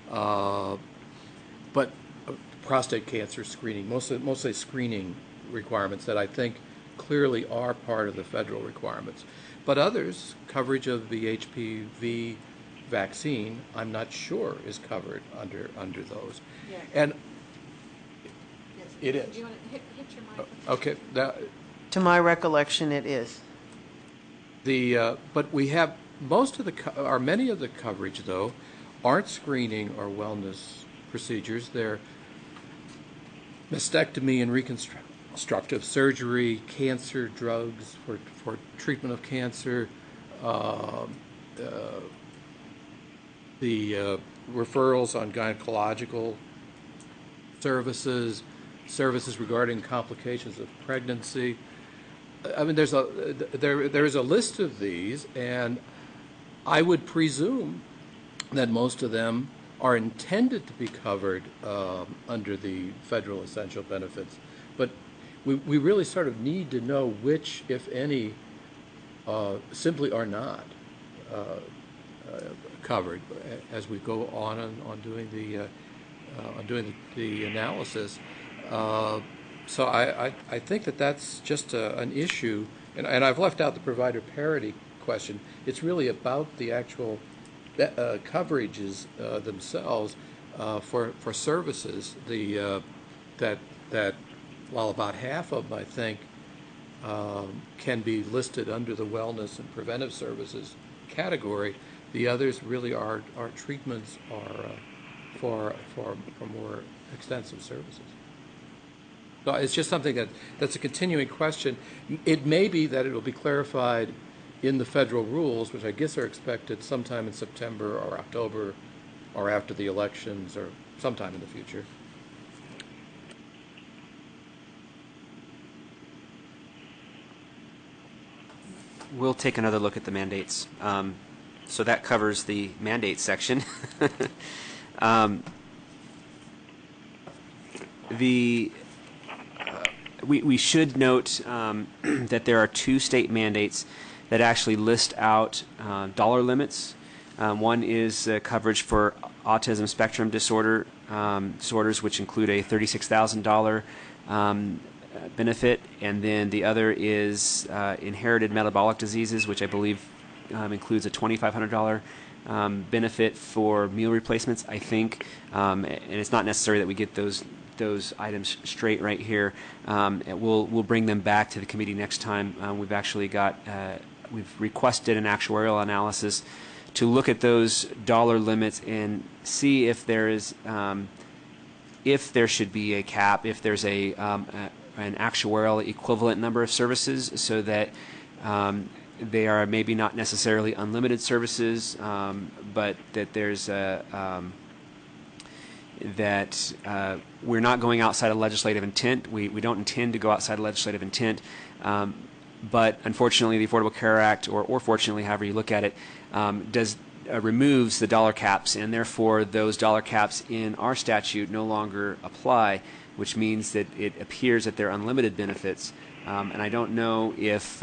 but prostate cancer screening, mostly screening requirements that I think clearly are part of the federal requirements. But others, coverage of the HPV vaccine, I'm not sure is covered under those. Yes. And yes. It is. Do you want to hit your microphone? Okay. To my recollection, it is. But we have many of the coverage, though, aren't screening or wellness procedures. They're mastectomy and reconstructive surgery, cancer drugs for treatment of cancer, the referrals on gynecological services regarding complications of pregnancy. I mean, there is a list of these, and I would presume that most of them are intended to be covered under the federal essential benefits. But we really sort of need to know which, if any, simply are not covered as we go on doing the analysis. So I think that that's just an issue, and I've left out the provider parity question. It's really about the actual coverages themselves for services. That while about half of them, I think, can be listed under the wellness and preventive services category, the others really are treatments for more extensive services. So it's just something that's a continuing question. It may be that it will be clarified in the federal rules, which I guess are expected sometime in September or October or after the elections or sometime in the future. We'll take another look at the mandates. So that covers the mandate section. We should note that there are 2 state mandates that actually list out dollar limits. One is coverage for autism spectrum disorders, which include a $36,000 benefit, and then the other is inherited metabolic diseases, which I believe includes a $2,500 benefit for meal replacements, I think, and it's not necessary that we get those items straight right here. We'll bring them back to the committee next time. We've actually we've requested an actuarial analysis to look at those dollar limits and see if there should be a cap, if there's an actuarial equivalent number of services, so that they are maybe not necessarily unlimited services, but that there's we're not going outside of legislative intent. We don't intend to go outside of legislative intent, but unfortunately the Affordable Care Act, or fortunately, however you look at it, removes the dollar caps, and therefore those dollar caps in our statute no longer apply, which means that it appears that they're unlimited benefits. And I don't know if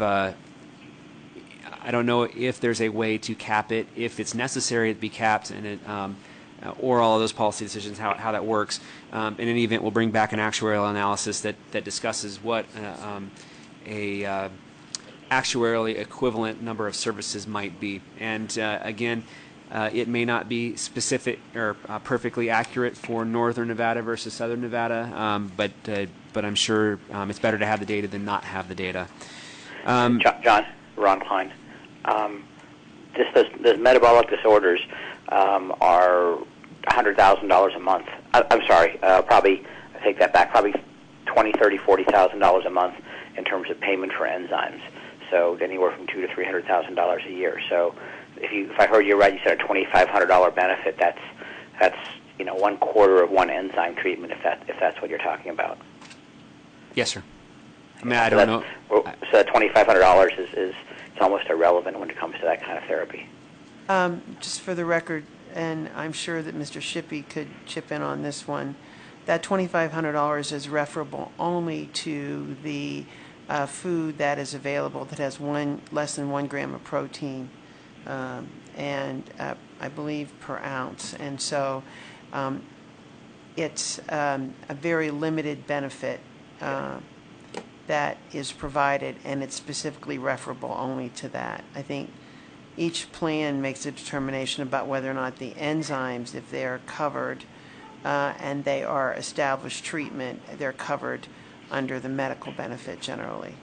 there's a way to cap it, if it's necessary to be capped, and or all of those policy decisions, how that works. In any event, we'll bring back an actuarial analysis that discusses what a actuarially equivalent number of services might be. And again, it may not be specific or perfectly accurate for Northern Nevada versus Southern Nevada, but I'm sure it's better to have the data than not have the data. John, Ron Klein. Just those metabolic disorders are $100,000 a month. I'm sorry, probably, I take that back, probably $20,000, $30,000, $40,000 a month in terms of payment for enzymes. So anywhere from $200,000 to $300,000 a year. So if I heard you right, you said a $2,500 benefit. That's 1/4 of one enzyme treatment, if that's what you're talking about. Yes, sir. I mean, I don't know. So that $2,500 is it's almost irrelevant when it comes to that kind of therapy. Just for the record, and I'm sure that Mr. Shippey could chip in on this one, that $2,500 is referable only to the food that is available that has less than 1 gram of protein, and I believe per ounce. And so it's a very limited benefit that is provided, and it's specifically referable only to that. I think each plan makes a determination about whether or not the enzymes, if they are covered and they are established treatment, they're covered under the medical benefit generally.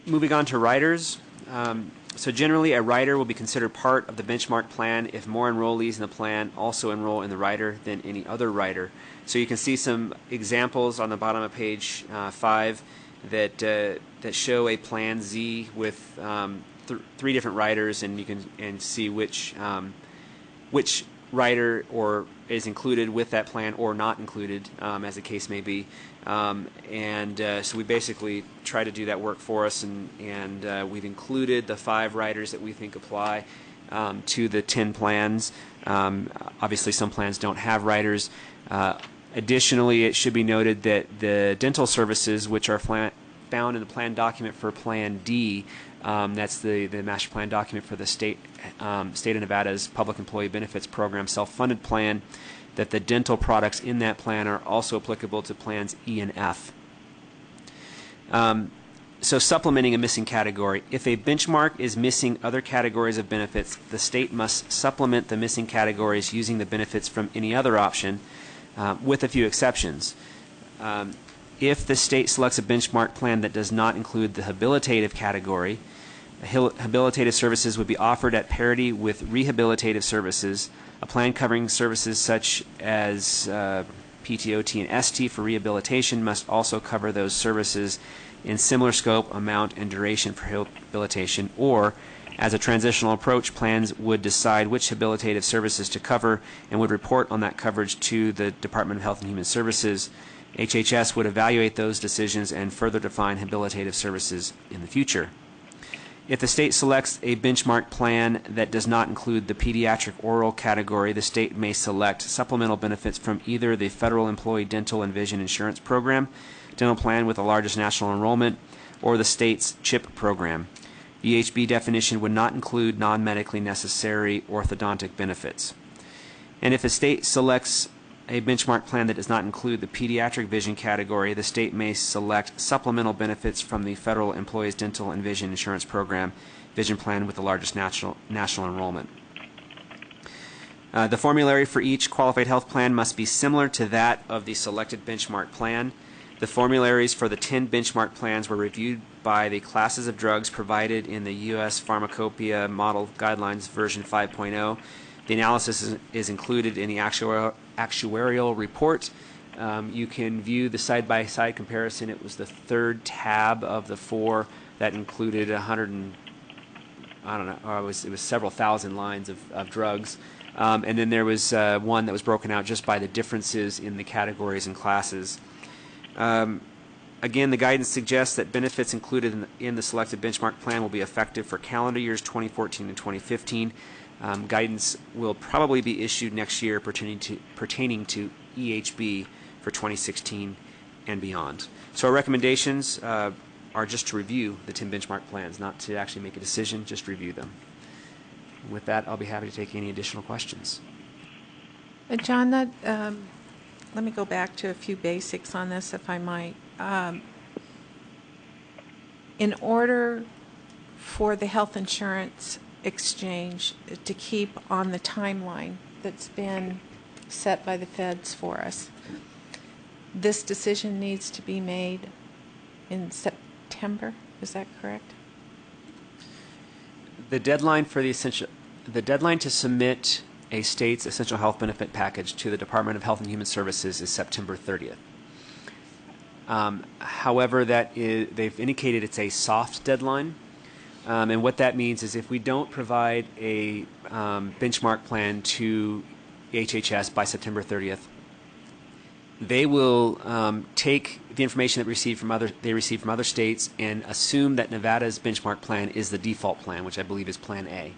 Moving on to riders. So generally, a rider will be considered part of the benchmark plan if more enrollees in the plan also enroll in the rider than any other rider. So you can see some examples on the bottom of page 5 that show a Plan Z with 3 different riders, and you can see which rider or is included with that plan or not included, as the case may be. So we basically try to do that work for us, and we've included the 5 riders that we think apply to the 10 plans. Obviously, some plans don't have riders. Additionally, it should be noted that the dental services, which are found in the plan document for Plan D, that's the master plan document for the state of Nevada's Public Employee Benefits Program self-funded plan, that the dental products in that plan are also applicable to plans E and F. So supplementing a missing category. If a benchmark is missing other categories of benefits, the state must supplement the missing categories using the benefits from any other option, with a few exceptions. If the state selects a benchmark plan that does not include the habilitative category, habilitative services would be offered at parity with rehabilitative services. A plan covering services such as PTOT and ST for rehabilitation must also cover those services in similar scope, amount, and duration for rehabilitation, or as a transitional approach, plans would decide which habilitative services to cover and would report on that coverage to the Department of Health and Human Services. HHS would evaluate those decisions and further define habilitative services in the future. If the state selects a benchmark plan that does not include the pediatric oral category, the state may select supplemental benefits from either the Federal Employee Dental and Vision Insurance Program, dental plan with the largest national enrollment, or the state's CHIP program. The EHB definition would not include non-medically necessary orthodontic benefits. And if a state selects a benchmark plan that does not include the pediatric vision category, the state may select supplemental benefits from the Federal Employees Dental and Vision Insurance Program, vision plan with the largest national enrollment. The formulary for each qualified health plan must be similar to that of the selected benchmark plan. The formularies for the 10 benchmark plans were reviewed by the classes of drugs provided in the U.S. Pharmacopoeia Model Guidelines version 5.0. The analysis is included in the actuarial report. You can view the side-by-side comparison. It was the third tab of the 4 that included it was several thousand lines of drugs. And then there was one that was broken out just by the differences in the categories and classes. Again, the guidance suggests that benefits included in the selected benchmark plan will be effective for calendar years 2014 and 2015. Guidance will probably be issued next year pertaining to EHB for 2016 and beyond. So our recommendations are just to review the 10 benchmark plans, not to actually make a decision, just review them. With that, I'll be happy to take any additional questions. John, let me go back to a few basics on this, if I might. In order for the health insurance exchange to keep on the timeline that's been set by the feds for us, this decision needs to be made in September. Is that correct? The deadline to submit a state's essential health benefit package to the Department of Health and Human Services is September 30th. However, they've indicated it's a soft deadline, and what that means is if we don't provide a benchmark plan to HHS by September 30th, they will take the information that they receive from other states and assume that Nevada's benchmark plan is the default plan, which I believe is Plan A.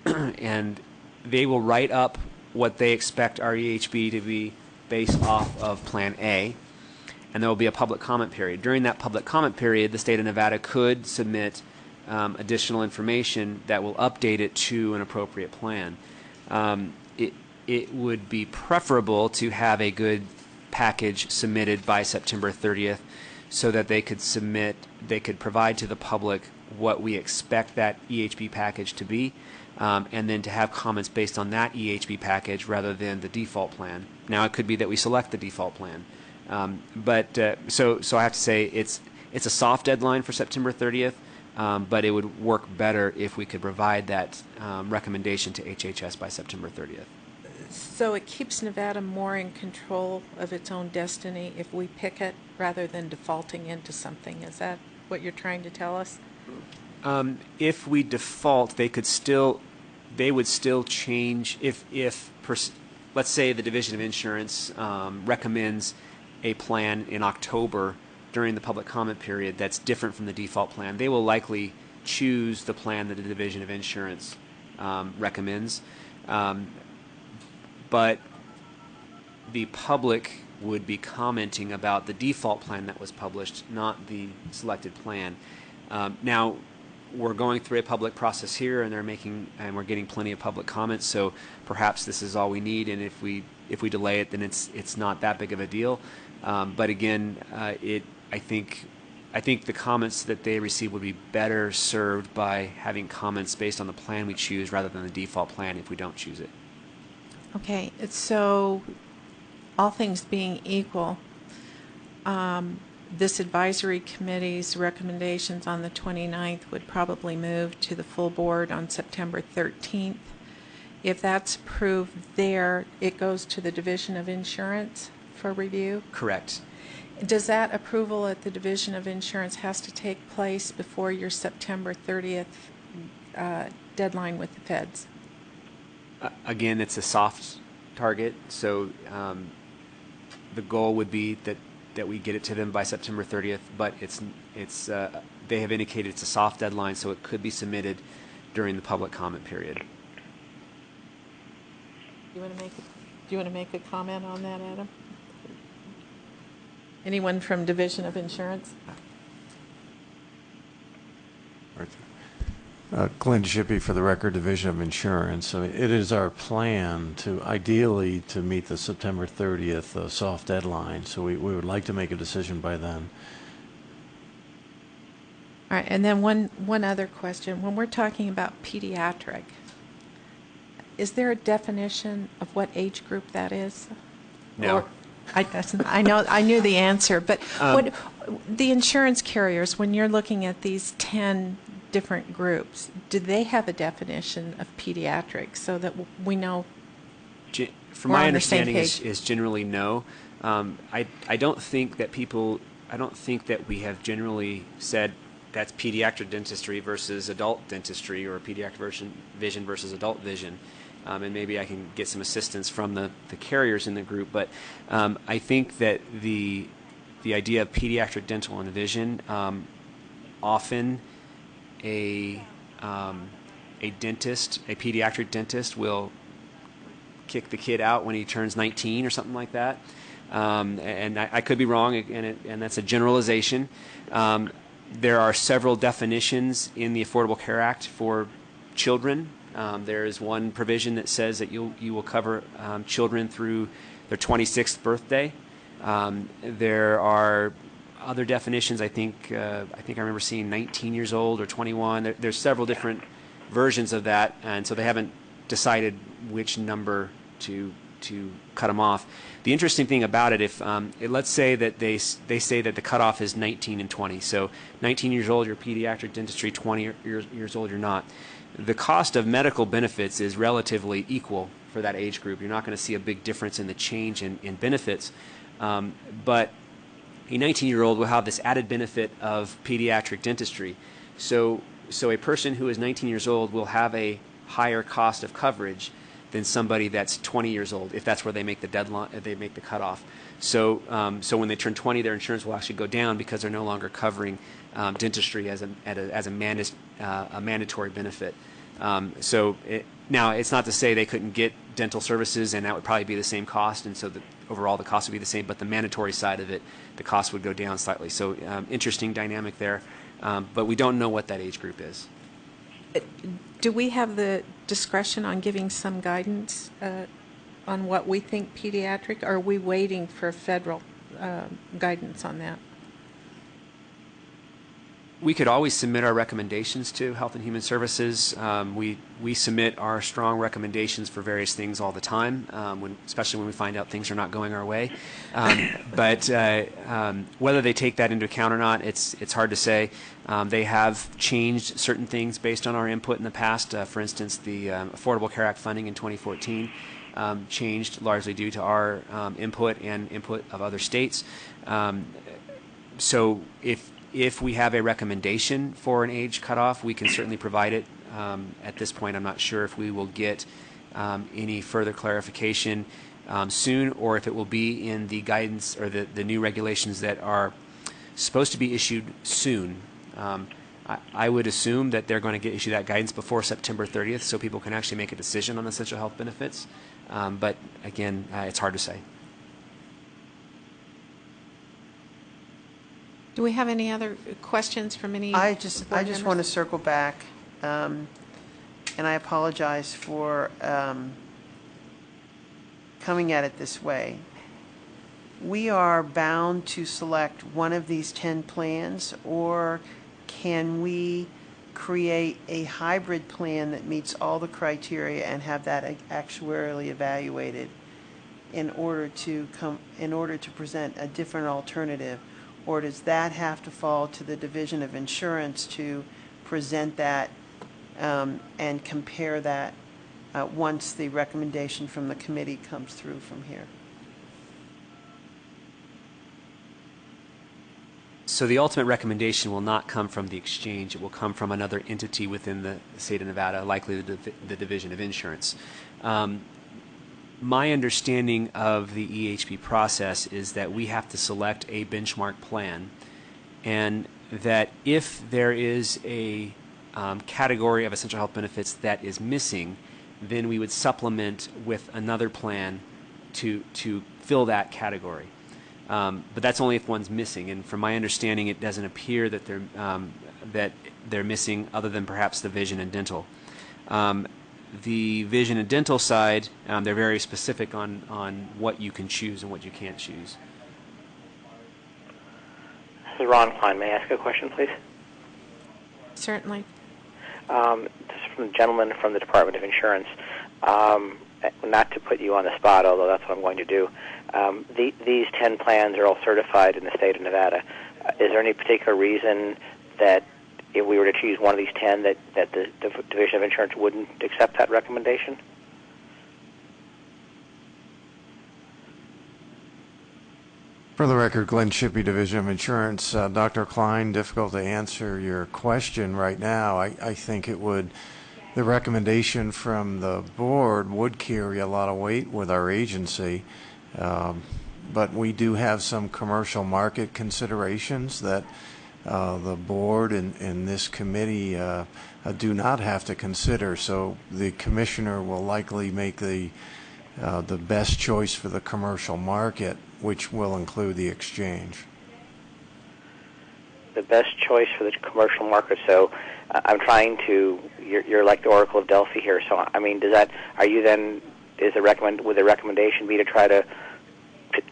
And they will write up what they expect our EHB to be based off of Plan A, and there will be a public comment period. During that public comment period, the state of Nevada could submit additional information that will update it to an appropriate plan. It would be preferable to have a good package submitted by September 30th so that they could provide to the public what we expect that EHB package to be, and then to have comments based on that EHB package rather than the default plan. Now, it could be that we select the default plan. So I have to say it's a soft deadline for September 30th, but it would work better if we could provide that recommendation to HHS by September 30th. So it keeps Nevada more in control of its own destiny if we pick it rather than defaulting into something. Is that what you're trying to tell us? If we default, they would still change let's say the Division of Insurance recommends a plan in October during the public comment period that's different from the default plan. They will likely choose the plan that the Division of Insurance recommends. But the public would be commenting about the default plan that was published, not the selected plan. Now, we're going through a public process here, and we're getting plenty of public comments. So perhaps this is all we need, and if we delay it, then it's not that big of a deal. But again, I think the comments that they receive would be better served by having comments based on the plan we choose rather than the default plan if we don't choose it. Okay, so all things being equal, this advisory committee's recommendations on the 29th would probably move to the full board on September 13th. If that's approved there, it goes to the Division of Insurance for review? Correct. Does that approval at the Division of Insurance has to take place before your September 30th deadline with the feds? Again, it's a soft target, so the goal would be that we get it to them by September 30th, but they have indicated it's a soft deadline, so it could be submitted during the public comment period. Do you want to make a comment on that, Adam? Anyone from Division of Insurance? Glenn Shippey for the record, Division of Insurance. I mean, it is our plan to ideally to meet the September 30th soft deadline, so we would like to make a decision by then. All right, and then one other question. When we're talking about pediatric, is there a definition of what age group that is? No. Or, I knew the answer, but what the insurance carriers, when you're looking at these 10 different groups, do they have a definition of pediatrics so that we know? From my understanding, is generally no. I don't think that we have generally said that's pediatric dentistry versus adult dentistry or pediatric vision versus adult vision. And maybe I can get some assistance from the carriers in the group. But I think that the idea of pediatric dental and vision, often a pediatric dentist will kick the kid out when he turns 19 or something like that. And I could be wrong, and that's a generalization. There are several definitions in the Affordable Care Act for children. There is one provision that says that you will cover children through their 26th birthday. There are other definitions. I think I remember seeing 19 years old or 21. There's several different versions of that, and so they haven't decided which number to cut them off. The interesting thing about it, let's say that they say that the cutoff is 19 and 20. So 19 years old, you're pediatric dentistry. 20 years old, you're not. The cost of medical benefits is relatively equal for that age group. You're not going to see a big difference in the change in benefits. But a 19-year-old will have this added benefit of pediatric dentistry. So a person who is 19 years old will have a higher cost of coverage than somebody that's 20 years old, if that's where they make the deadline, they make the cutoff. So when they turn 20, their insurance will actually go down because they're no longer covering dentistry as a mandatory benefit. Now, it's not to say they couldn't get dental services, and that would probably be the same cost, and so overall the cost would be the same, but the mandatory side of it, the cost would go down slightly. So interesting dynamic there, but we don't know what that age group is. Do we have the discretion on giving some guidance on what we think pediatric, or are we waiting for federal guidance on that? We could always submit our recommendations to Health and Human Services. We submit our strong recommendations for various things all the time, especially when we find out things are not going our way. But whether they take that into account or not, it's hard to say. They have changed certain things based on our input in the past. For instance, the Affordable Care Act funding in 2014 changed largely due to our input and input of other states. So if we have a recommendation for an age cutoff, we can certainly provide it. At this point, I'm not sure if we will get any further clarification soon, or if it will be in the guidance or the new regulations that are supposed to be issued soon. I would assume that they're going to issue that guidance before September 30th so people can actually make a decision on essential health benefits. But again, it's hard to say. Do we have any other questions from any? I just want to circle back, and I apologize for coming at it this way. we are bound to select one of these 10 plans, or can we create a hybrid plan that meets all the criteria and have that actuarially evaluated in order to present a different alternative? Or does that have to fall to the Division of Insurance to present that and compare that once the recommendation from the committee comes through from here? So the ultimate recommendation will not come from the exchange. It will come from another entity within the state of Nevada, likely the Division of Insurance. My understanding of the EHB process is that we have to select a benchmark plan, and that if there is a category of essential health benefits that is missing, then we would supplement with another plan to fill that category. But that's only if one's missing, and from my understanding, it doesn't appear that they're missing, other than perhaps the vision and dental. The vision and dental side, they're very specific on what you can choose and what you can't choose. This is Ron Klein. May I ask a question, please? Certainly. This is from the gentleman from the Department of Insurance. Not to put you on the spot, although that's what I'm going to do. These 10 plans are all certified in the state of Nevada. Is there any particular reason that if we were to choose one of these 10 that the Division of Insurance wouldn't accept that recommendation? For the record, Glenn Shippey, Division of Insurance. Dr. Klein, difficult to answer your question right now. I think the recommendation from the board would carry a lot of weight with our agency, but we do have some commercial market considerations that the board and this committee do not have to consider. So the commissioner will likely make the best choice for the commercial market, which will include the exchange. The best choice for the commercial market. So I'm trying to. You're like the Oracle of Delphi here. So I mean, would the recommendation be to try to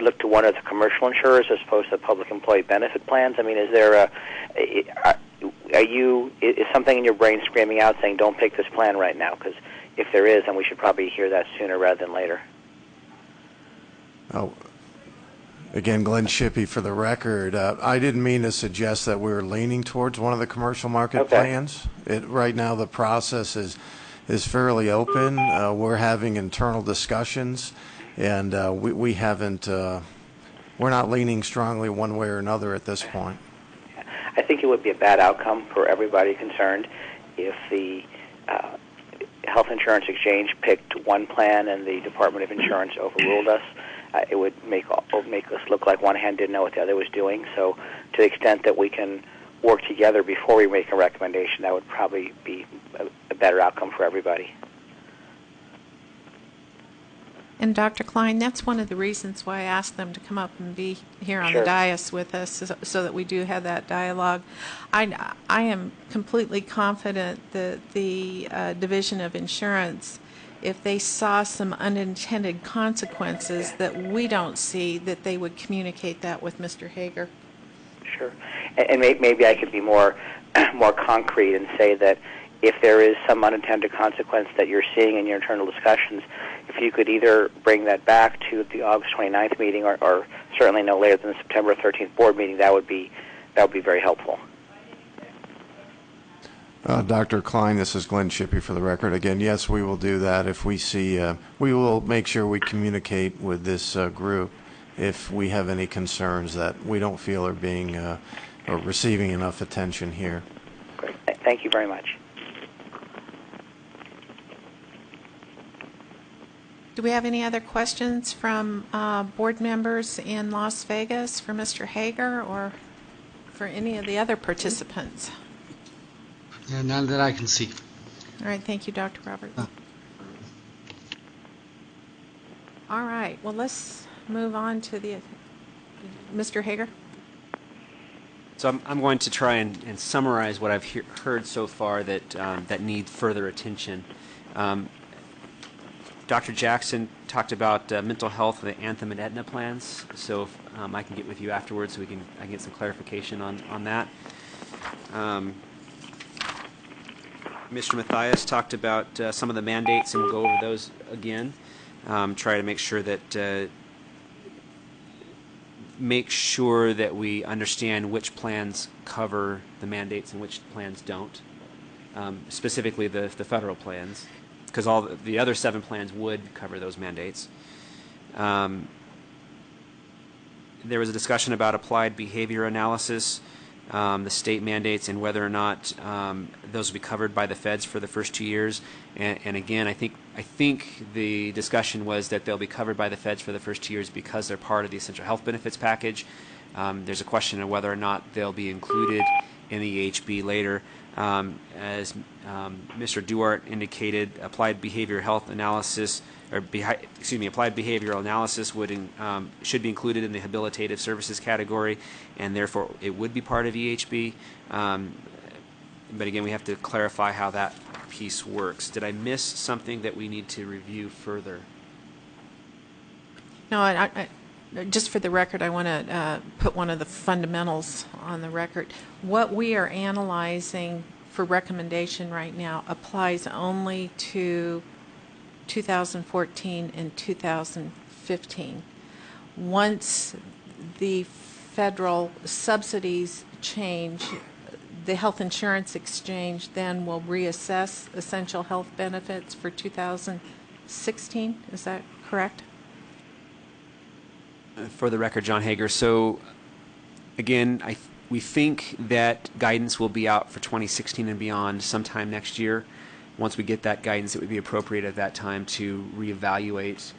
look to one of the commercial insurers as opposed to public employee benefit plans? I mean, is something in your brain screaming out saying don't pick this plan right now? Because if there is, then we should probably hear that sooner rather than later. Oh, again, Glenn Shippey for the record. I didn't mean to suggest that we were leaning towards one of the commercial market plans. Right now the process is fairly open. We're having internal discussions, and we haven't. We're not leaning strongly one way or another at this point. I think it would be a bad outcome for everybody concerned if the Health Insurance Exchange picked one plan and the Department of Insurance overruled us. It would make us look like one hand didn't know what the other was doing. So to the extent that we can work together before we make a recommendation, that would probably be a better outcome for everybody. And Dr. Klein, that's one of the reasons why I asked them to come up and be here on the dais with us, so that we do have that dialogue. I am completely confident that the Division of Insurance, if they saw some unintended consequences that we don't see, that they would communicate that with Mr. Hager. Sure. And maybe I could be more concrete and say that if there is some unintended consequence that you're seeing in your internal discussions, if you could either bring that back to the August 29th meeting or certainly no later than the September 13th board meeting, that would be very helpful. Dr. Klein, this is Glenn Shippey for the record. Again, yes, we will do that. If we see, we will make sure we communicate with this group if we have any concerns that we don't feel are being or receiving enough attention here. Great. Thank you very much. Do we have any other questions from board members in Las Vegas for Mr. Hager or for any of the other participants? None that I can see. All right, thank you, Dr. Roberts. All right, well, let's move on to Mr. Hager. So I'm going to try and summarize what I've heard so far that need further attention. Dr. Jackson talked about mental health and the Anthem and Aetna plans, so if, I can get with you afterwards so I can get some clarification on that. Mr. Mathias talked about some of the mandates, and we'll go over those again. Try to make sure that we understand which plans cover the mandates and which plans don't. Specifically the federal plans, because all the other 7 plans would cover those mandates. There was a discussion about applied behavior analysis, the state mandates, and whether or not those will be covered by the feds for the first 2 years. And again, I think the discussion was that they'll be covered by the feds for the first 2 years because they're part of the essential health benefits package. There's a question of whether or not they'll be included in the EHB later. As Mr. Duarte indicated, applied behavioral health analysis, applied behavioral analysis should be included in the habilitative services category, and therefore it would be part of EHB. But again, we have to clarify how that piece works. Did I miss something that we need to review further? No, I just for the record, I want to put one of the fundamentals on the record. What we are analyzing for recommendation right now applies only to 2014 and 2015. Once the federal subsidies change, the health insurance exchange then will reassess essential health benefits for 2016. Is that correct? For the record, John Hager. So, again, we think that guidance will be out for 2016 and beyond sometime next year. Once we get that guidance, it would be appropriate at that time to reevaluate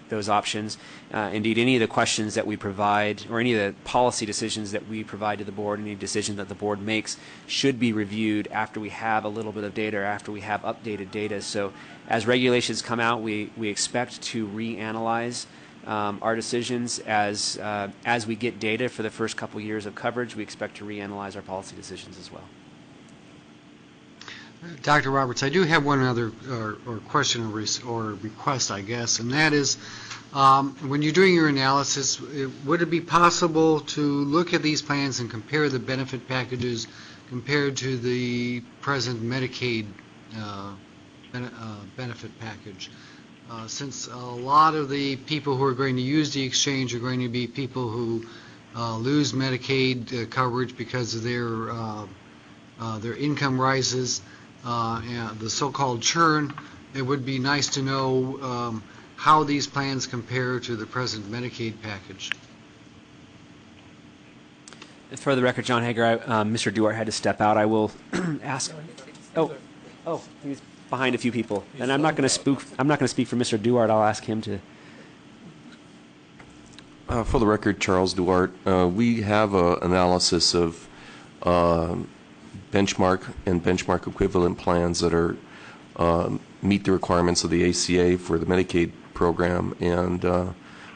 those options. Indeed, any of the questions that we provide, or any of the policy decisions that we provide to the board, any decision that the board makes, should be reviewed after we have a little bit of data, or after we have updated data. So, as regulations come out, we expect to reanalyze our decisions as we get data for the first couple years of coverage. We expect to reanalyze our policy decisions as well. Dr. Roberts, I do have one other or question or request, I guess, and that is, when you're doing your analysis, would it be possible to look at these plans and compare the benefit packages compared to the present Medicaid benefit package? Since a lot of the people who are going to use the exchange are going to be people who lose Medicaid coverage because of their income rises, and the so-called churn, it would be nice to know how these plans compare to the present Medicaid package. For the record, John Hager, Mr. Duarte had to step out. I will ask. Oh, he's behind a few people, and I'm not going to speak for Mr. Duarte. I'll ask him to. For the record, Charles Duarte, we have an analysis of benchmark and benchmark equivalent plans that are meet the requirements of the ACA for the Medicaid program, and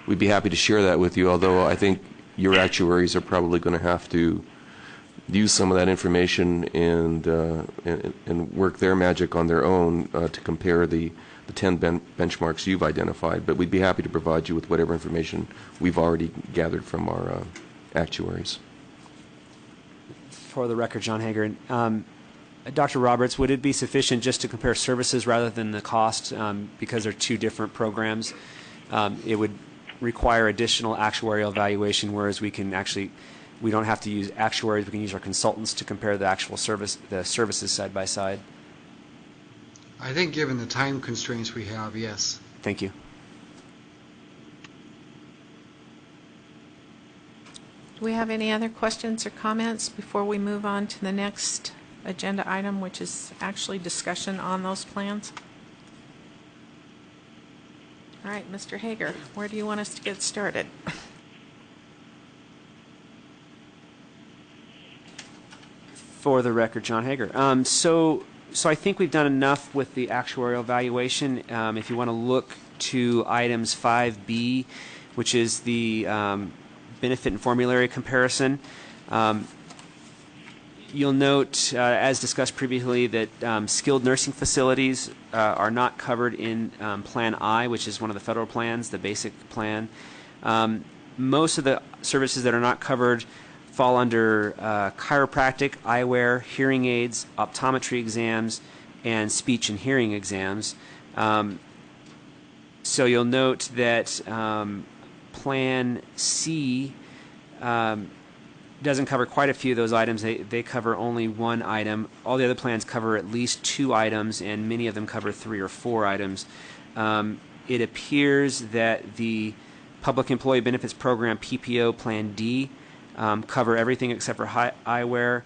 we'd be happy to share that with you, although I think your actuaries are probably going to have to use some of that information and work their magic on their own to compare the 10 benchmarks you've identified. But we'd be happy to provide you with whatever information we've already gathered from our actuaries. For the record, John Hager, Dr. Roberts, would it be sufficient just to compare services rather than the cost, because they're two different programs? It would require additional actuarial evaluation, whereas we don't have to use actuaries. We can use our consultants to compare the actual services side by side. I think given the time constraints we have, yes. Thank you. Do we have any other questions or comments before we move on to the next agenda item, which is actually discussion on those plans? All right, Mr. Hager, where do you want us to get started? For the record, John Hager. So I think we've done enough with the actuarial evaluation. If you want to look to items 5B, which is the benefit and formulary comparison, You'll note, as discussed previously, that skilled nursing facilities are not covered in Plan I, which is one of the federal plans, the basic plan. Most of the services that are not covered fall under chiropractic, eyewear, hearing aids, optometry exams, and speech and hearing exams. So you'll note that Plan C doesn't cover quite a few of those items. They cover only one item. All the other plans cover at least 2 items, and many of them cover 3 or 4 items. It appears that the Public Employee Benefits Program, PPO Plan D, cover everything except for eyewear.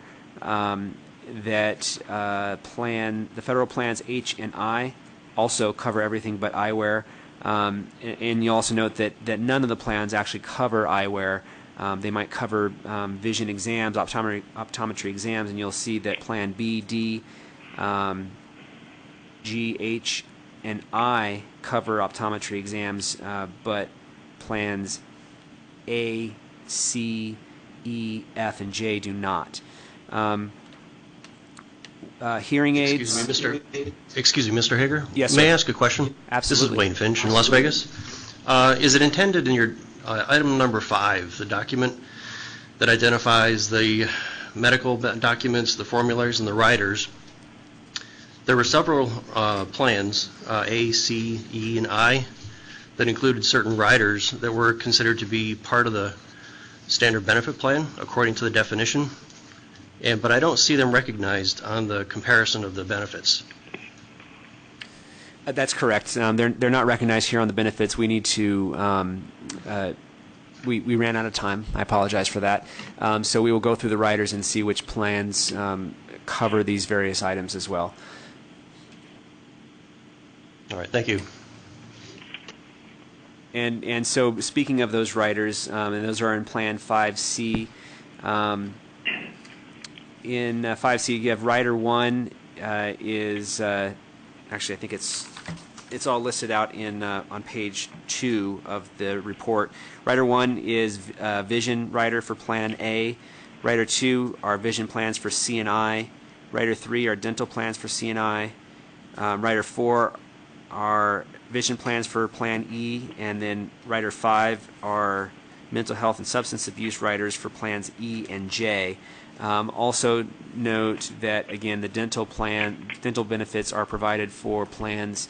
The federal plans H and I also cover everything but eyewear. And you also note that none of the plans actually cover eyewear. They might cover vision exams, optometry exams, and you'll see that Plan B, D, G, H, and I cover optometry exams, but Plans A, C, E, F, and J do not. Hearing aids. Excuse me, Mr. Hager? Yes, May sir. I ask a question? Absolutely. This is Wayne Finch in Las Vegas. Is it intended in your item number 5, the document that identifies the medical documents, the formularies, and the riders? There were several plans, A, C, E, and I, that included certain riders that were considered to be part of the standard benefit plan, according to the definition. But I don't see them recognized on the comparison of the benefits. That's correct. They're not recognized here on the benefits. We need to. We ran out of time. I apologize for that. So we will go through the riders and see which plans cover these various items as well. All right. Thank you. And so speaking of those riders, and those are in Plan 5C. In 5C, you have Rider 1 is actually I think it's all listed out in on page 2 of the report. Rider 1 is vision rider for Plan A. Rider 2 are vision plans for C and I. Rider 3 are dental plans for C and I. Rider 4 are vision plans for Plan E, and then Rider 5 are mental health and substance abuse riders for Plans E and J. Also note that, again, the dental benefits are provided for Plans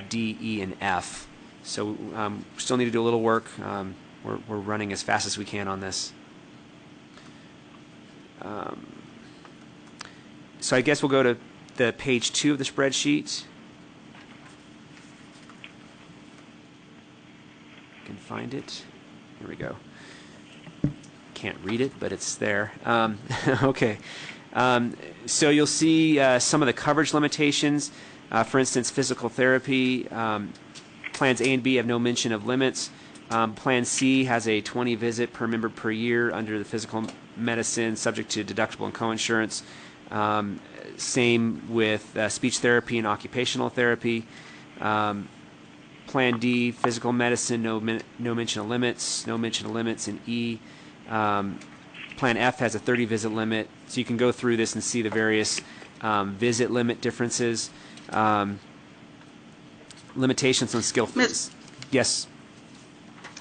D, E, and F. So still need to do a little work. We're running as fast as we can on this. So I guess we'll go to the page 2 of the spreadsheet. Can find it. Here we go. Can't read it, but it's there. Okay. So you'll see some of the coverage limitations. For instance, physical therapy. Plans A and B have no mention of limits. Plan C has a 20 visit per member per year under the physical medicine, subject to deductible and coinsurance. Same with speech therapy and occupational therapy. Plan D, physical medicine, no mention of limits. No mention of limits in E. Plan F has a 30 visit limit, so you can go through this and see the various visit limit differences. Limitations on skill. Yes.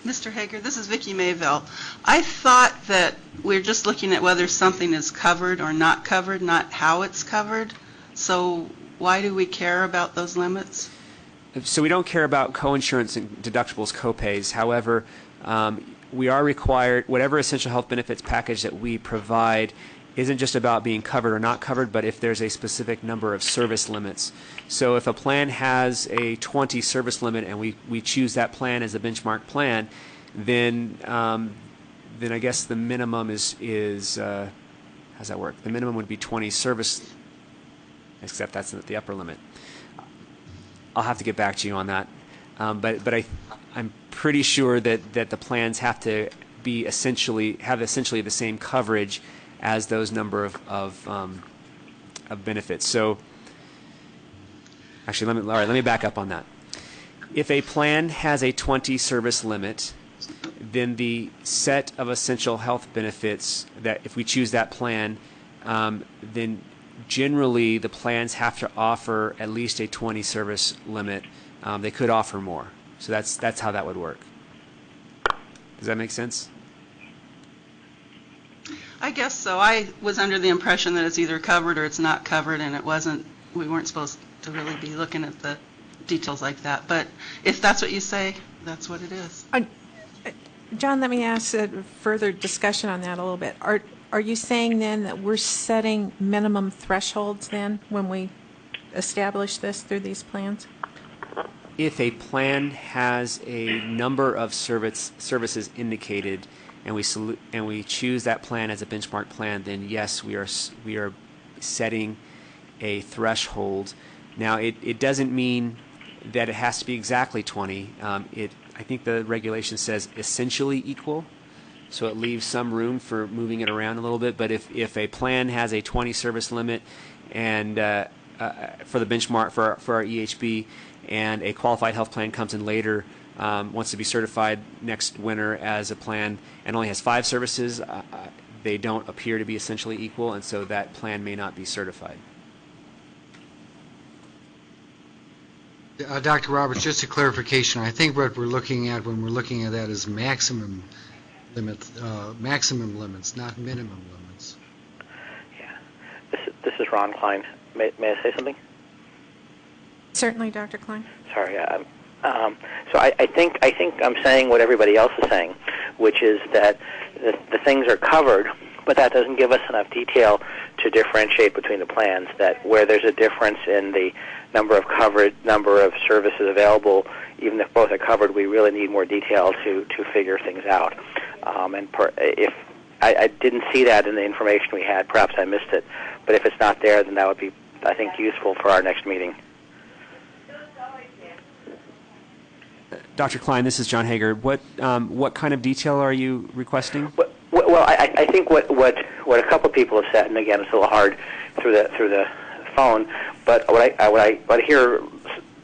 Mr. Hager, this is Vicki Mayville. I thought that we're just looking at whether something is covered or not covered, not how it's covered. So why do we care about those limits? So we don't care about coinsurance and deductibles, copays. However, we are required, whatever essential health benefits package that we provide isn't just about being covered or not covered, but if there's a specific number of service limits. So if a plan has a 20 service limit and we choose that plan as a benchmark plan, then I guess the minimum is how's that work? The minimum would be 20 service, except that's the upper limit. I'll have to get back to you on that. But I'm pretty sure that the plans have to be essentially the same coverage as those number of benefits. So actually, let me back up on that. If a plan has a 20 service limit, then the set of essential health benefits that if we choose that plan then generally the plans have to offer at least a 20 service limit. They could offer more. So that's how that would work. Does that make sense? I guess so. I was under the impression that it's either covered or it's not covered, and we weren't supposed to really be looking at the details like that. But if that's what you say, that's what it is. John, let me ask a further discussion on that a little bit. Are you saying then that we're setting minimum thresholds then when we establish this through these plans? If a plan has a number of services indicated, and we choose that plan as a benchmark plan, then yes, we are setting a threshold. Now, it doesn't mean that it has to be exactly 20. I think the regulation says essentially equal, so it leaves some room for moving it around a little bit. But if a plan has a 20 service limit and for the benchmark for our EHB, and a qualified health plan comes in later, wants to be certified next winter as a plan and only has 5 services, they don't appear to be essentially equal, and so that plan may not be certified. Dr. Roberts, just a clarification. I think what we're looking at when we're looking at that is maximum limits, not minimum limits. Yeah. This is Ron Klein. May I say something? Certainly, Dr. Klein. Sorry. So I think I'm saying what everybody else is saying, which is that the things are covered, but that doesn't give us enough detail to differentiate between the plans. That where there's a difference in the number of services available, even if both are covered, we really need more detail to figure things out. If I didn't see that in the information we had, perhaps I missed it. But if it's not there, then that would be, I think, useful for our next meeting. Dr. Klein, this is John Hager. What kind of detail are you requesting? Well, I think what a couple of people have said, and again, it's a little hard through the phone, but what I hear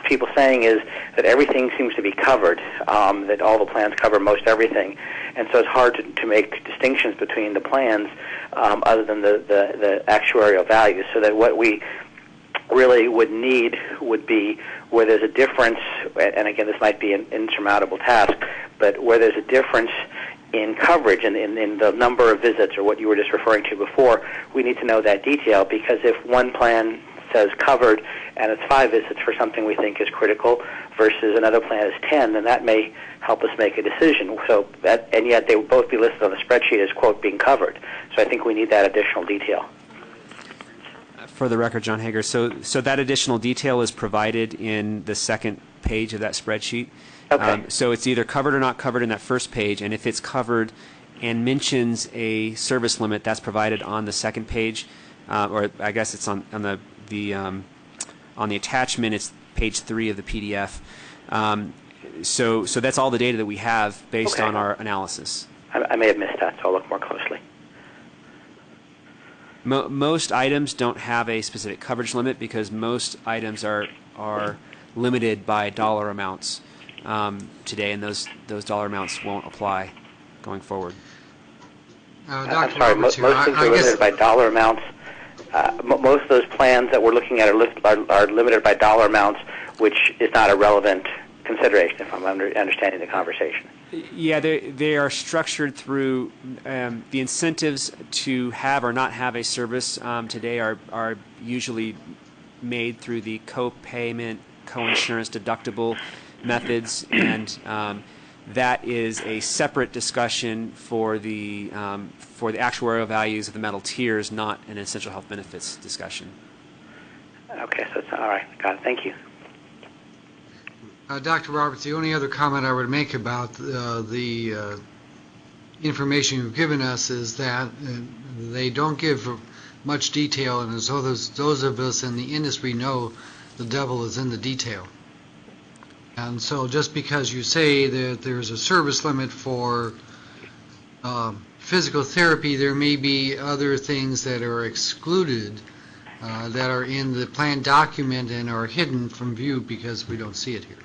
people saying is that everything seems to be covered, that all the plans cover most everything, and so it's hard to make distinctions between the plans other than the actuarial values, so that what we really would need would be where there's a difference, and again, this might be an insurmountable task, but where there's a difference in coverage and in the number of visits, or what you were just referring to before, we need to know that detail, because if one plan says covered and it's 5 visits for something we think is critical versus another plan is 10, then that may help us make a decision. So that, and yet they would both be listed on the spreadsheet as, quote, being covered. So I think we need that additional detail. For the record, John Hager, so that additional detail is provided in the second page of that spreadsheet. Okay. So it's either covered or not covered in that first page, and if it's covered and mentions a service limit, that's provided on the second page, or I guess it's on the attachment. It's page 3 of the PDF. So that's all the data that we have based on our analysis. I may have missed that, so I'll look more closely. Most items don't have a specific coverage limit because most items are limited by dollar amounts today, and those dollar amounts won't apply going forward. I'm sorry, most things are limited by dollar amounts. Most of those plans that we're looking at are limited by dollar amounts, which is not a relevant consideration, if I'm understanding the conversation. Yeah, they are structured through the incentives to have or not have a service today are usually made through the co-payment, co-insurance deductible methods, and that is a separate discussion for the actuarial values of the metal tiers, not an essential health benefits discussion. Okay, so it's all right. Got it. Thank you. Dr. Roberts, the only other comment I would make about the information you've given us is that they don't give much detail, and as those of us in the industry know, the devil is in the detail. And so just because you say that there's a service limit for physical therapy, there may be other things that are excluded that are in the plan document and are hidden from view because we don't see it here.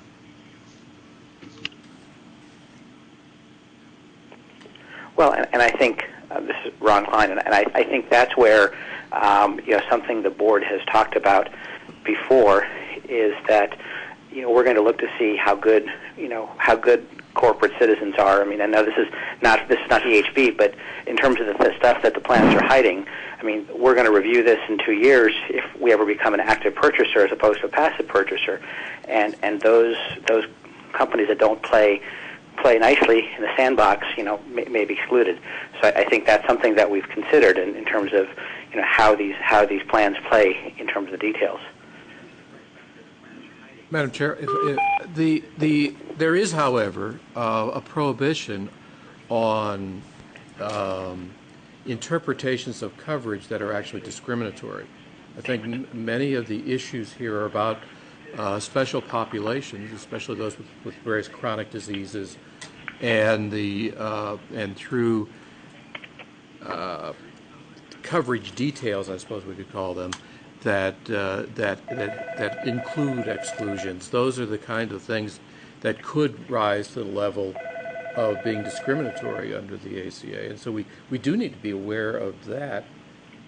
Well, and I think, this is Ron Klein, and I think that's where something the board has talked about before is that we're going to look to see how good corporate citizens are. I mean, I know this is not the HB, but in terms of the stuff that the plans are hiding, I mean, we're going to review this in 2 years if we ever become an active purchaser as opposed to a passive purchaser, and those companies that don't play nicely in the sandbox, may be excluded. So I think that's something that we've considered in terms of how these plans play in terms of the details. Madam Chair, there is, however, a prohibition on interpretations of coverage that are actually discriminatory. I think many of the issues here are about special populations, especially those with various chronic diseases, and through coverage details, I suppose we could call them, that include exclusions. Those are the kind of things that could rise to the level of being discriminatory under the ACA. And so we do need to be aware of that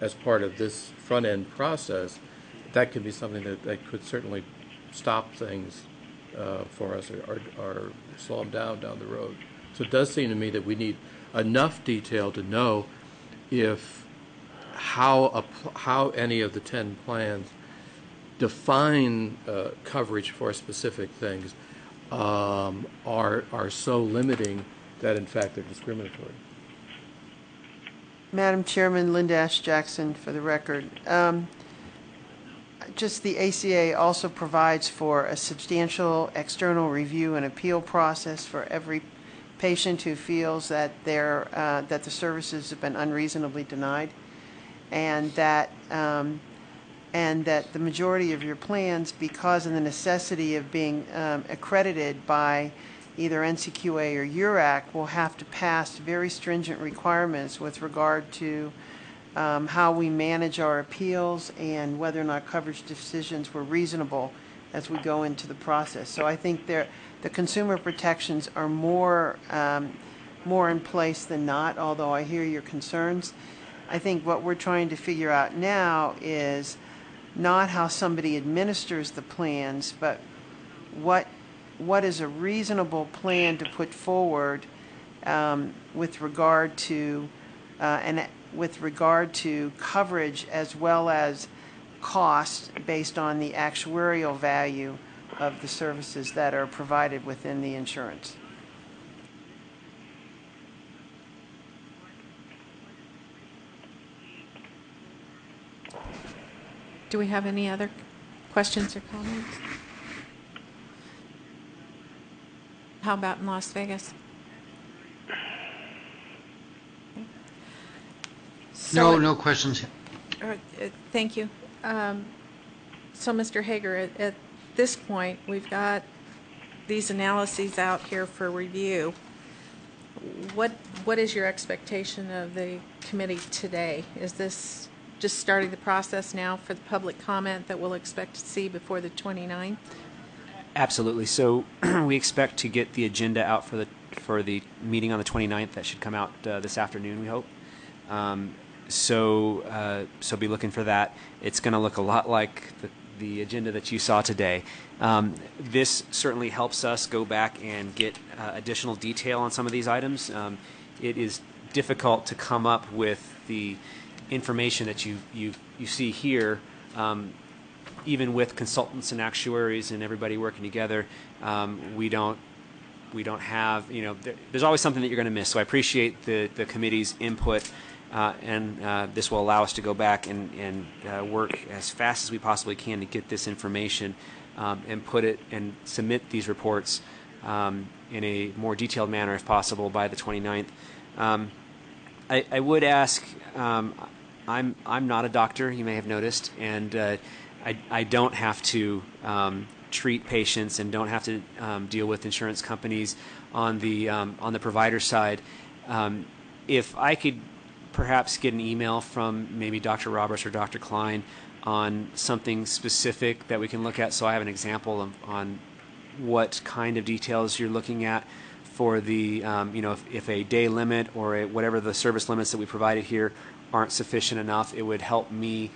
as part of this front-end process. That could be something that could certainly stop things for us or slow them down the road. So it does seem to me that we need enough detail to know how any of the 10 plans define coverage for specific things are so limiting that in fact they're discriminatory. Madam Chairman, Linda Ash Jackson for the record. Just the ACA also provides for a substantial external review and appeal process for every patient who feels that that the services have been unreasonably denied, and that the majority of your plans, because of the necessity of being accredited by either NCQA or URAC, will have to pass very stringent requirements with regard to how we manage our appeals and whether or not coverage decisions were reasonable as we go into the process. So I think the consumer protections are more in place than not, although I hear your concerns. I think what we're trying to figure out now is not how somebody administers the plans, but what is a reasonable plan to put forward with regard to coverage as well as cost based on the actuarial value of the services that are provided within the insurance. Do we have any other questions or comments? How about in Las Vegas? No questions. Thank you. So, Mr. Hager, at this point, we've got these analyses out here for review. What is your expectation of the committee today? Is this just starting the process now for the public comment that we'll expect to see before the 29th? Absolutely. So we expect to get the agenda out for the meeting on the 29th. That should come out this afternoon, we hope. So be looking for that. It's going to look a lot like the agenda that you saw today. This certainly helps us go back and get additional detail on some of these items. It is difficult to come up with the information that you see here, even with consultants and actuaries and everybody working together. We don't have, there's always something that you're going to miss. So I appreciate the committee's input, and this will allow us to go back and work as fast as we possibly can to get this information and put it and submit these reports in a more detailed manner if possible by the 29th. I would ask, I'm not a doctor, you may have noticed, and I don't have to treat patients and don't have to deal with insurance companies on the provider side. If I could perhaps get an email from maybe Dr. Roberts or Dr. Klein on something specific that we can look at, so I have an example on what kind of details you're looking at for the, if a day limit or whatever the service limits that we provided here aren't sufficient enough, it would help me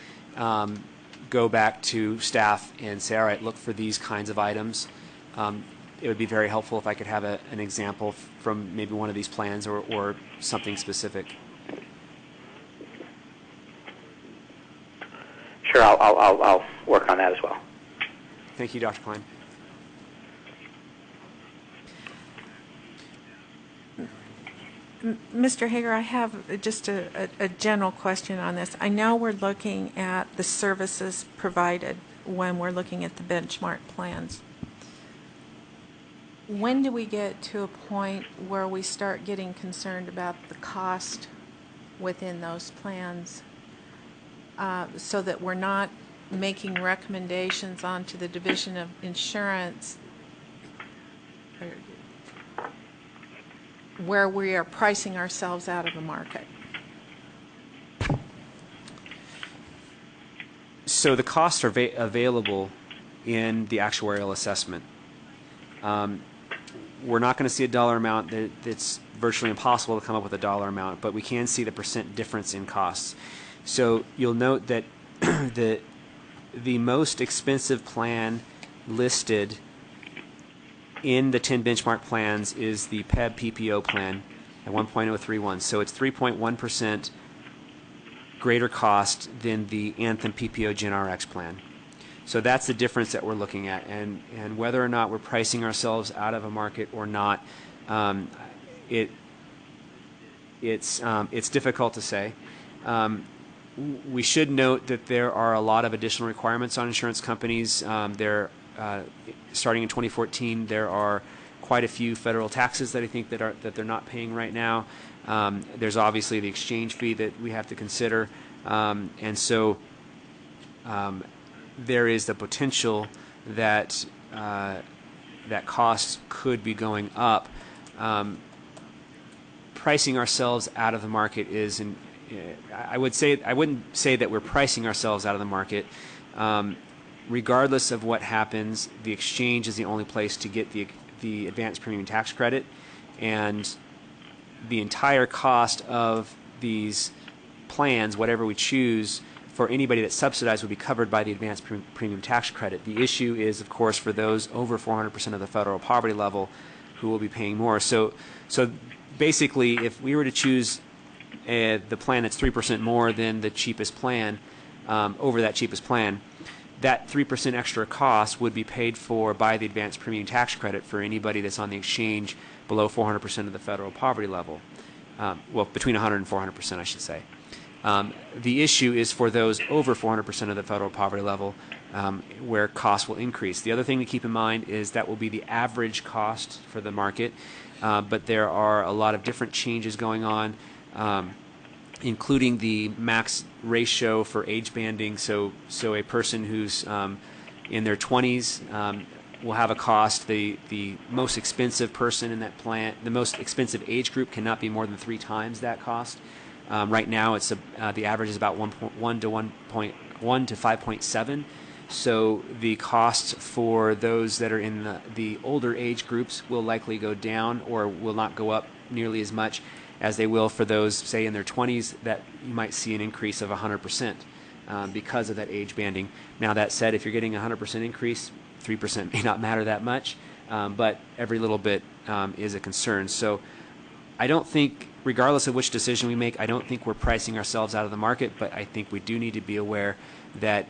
go back to staff and say, all right, look for these kinds of items. It would be very helpful if I could have an example from maybe one of these plans or something specific. Sure, I'll work on that as well. Thank you, Dr. Klein. Mr. Hager, I have just a general question on this. I know we're looking at the services provided when we're looking at the benchmark plans. When do we get to a point where we start getting concerned about the cost within those plans so that we're not making recommendations onto the Division of Insurance where we are pricing ourselves out of the market? So the costs are available in the actuarial assessment. We're not going to see a dollar amount. It's virtually impossible to come up with a dollar amount, but we can see the percent difference in costs. So you'll note that the most expensive plan listed in the 10 benchmark plans is the PEB PPO plan at 1.031. So it's 3.1% greater cost than the Anthem PPO GenRx plan. So that's the difference that we're looking at, and whether or not we're pricing ourselves out of a market or not, it's difficult to say. We should note that there are a lot of additional requirements on insurance companies. Starting in 2014, there are quite a few federal taxes that I think that they're not paying right now. There's obviously the exchange fee that we have to consider, and so there is the potential that that costs could be going up. Pricing ourselves out of the market is, I wouldn't say that we're pricing ourselves out of the market. Regardless of what happens, the exchange is the only place to get the advanced premium tax credit, and the entire cost of these plans, whatever we choose, for anybody that's subsidized would be covered by the advanced premium tax credit. The issue is, of course, for those over 400% of the federal poverty level who will be paying more. So basically, if we were to choose the plan that's 3% more than the cheapest plan, over that cheapest plan, that 3% extra cost would be paid for by the advanced premium tax credit for anybody that's on the exchange below 400% of the federal poverty level. Well, between 100 and 400%, I should say. The issue is for those over 400% of the federal poverty level, where costs will increase. The other thing to keep in mind is that will be the average cost for the market, but there are a lot of different changes going on, including the max ratio for age banding. So a person who's in their 20s will have a cost. The most expensive person in that plan, the most expensive age group, cannot be more than 3 times that cost. Right now, it's the average is about 1.1 to 1.1 to 5.7. So the costs for those that are in the older age groups will likely go down or will not go up nearly as much as they will for those, say, in their 20s, that you might see an increase of 100% because of that age banding. Now, that said, if you're getting a 100% increase, 3% may not matter that much, but every little bit is a concern. So I don't think, regardless of which decision we make, I don't think we're pricing ourselves out of the market, but I think we do need to be aware that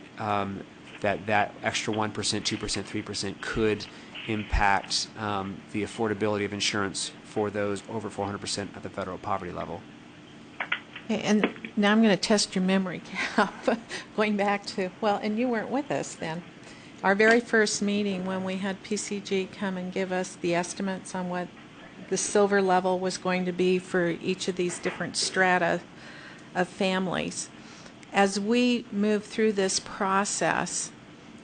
that extra 1%, 2%, 3% could impact the affordability of insurance for those over 400% of the federal poverty level. Okay, and now I'm going to test your memory, Cap, going back to, well, and you weren't with us then. Our very first meeting when we had PCG come and give us the estimates on what the silver level was going to be for each of these different strata of families. As we move through this process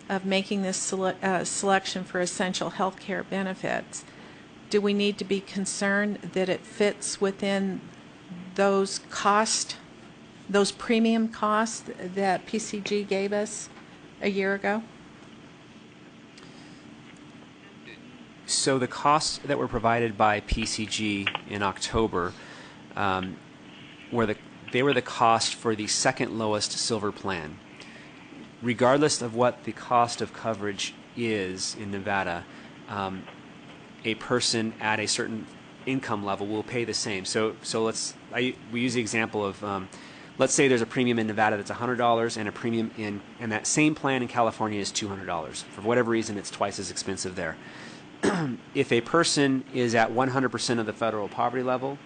of making this selection for essential health care benefits, do we need to be concerned that it fits within those premium costs that PCG gave us a year ago? So the costs that were provided by PCG in October, where they were the cost for the second lowest silver plan. Regardless of what the cost of coverage is in Nevada, a person at a certain income level will pay the same. So we use the example of, let's say there's a premium in Nevada that's $100 and a premium and that same plan in California is $200. For whatever reason, it's twice as expensive there. If a person is at 100% of the federal poverty level,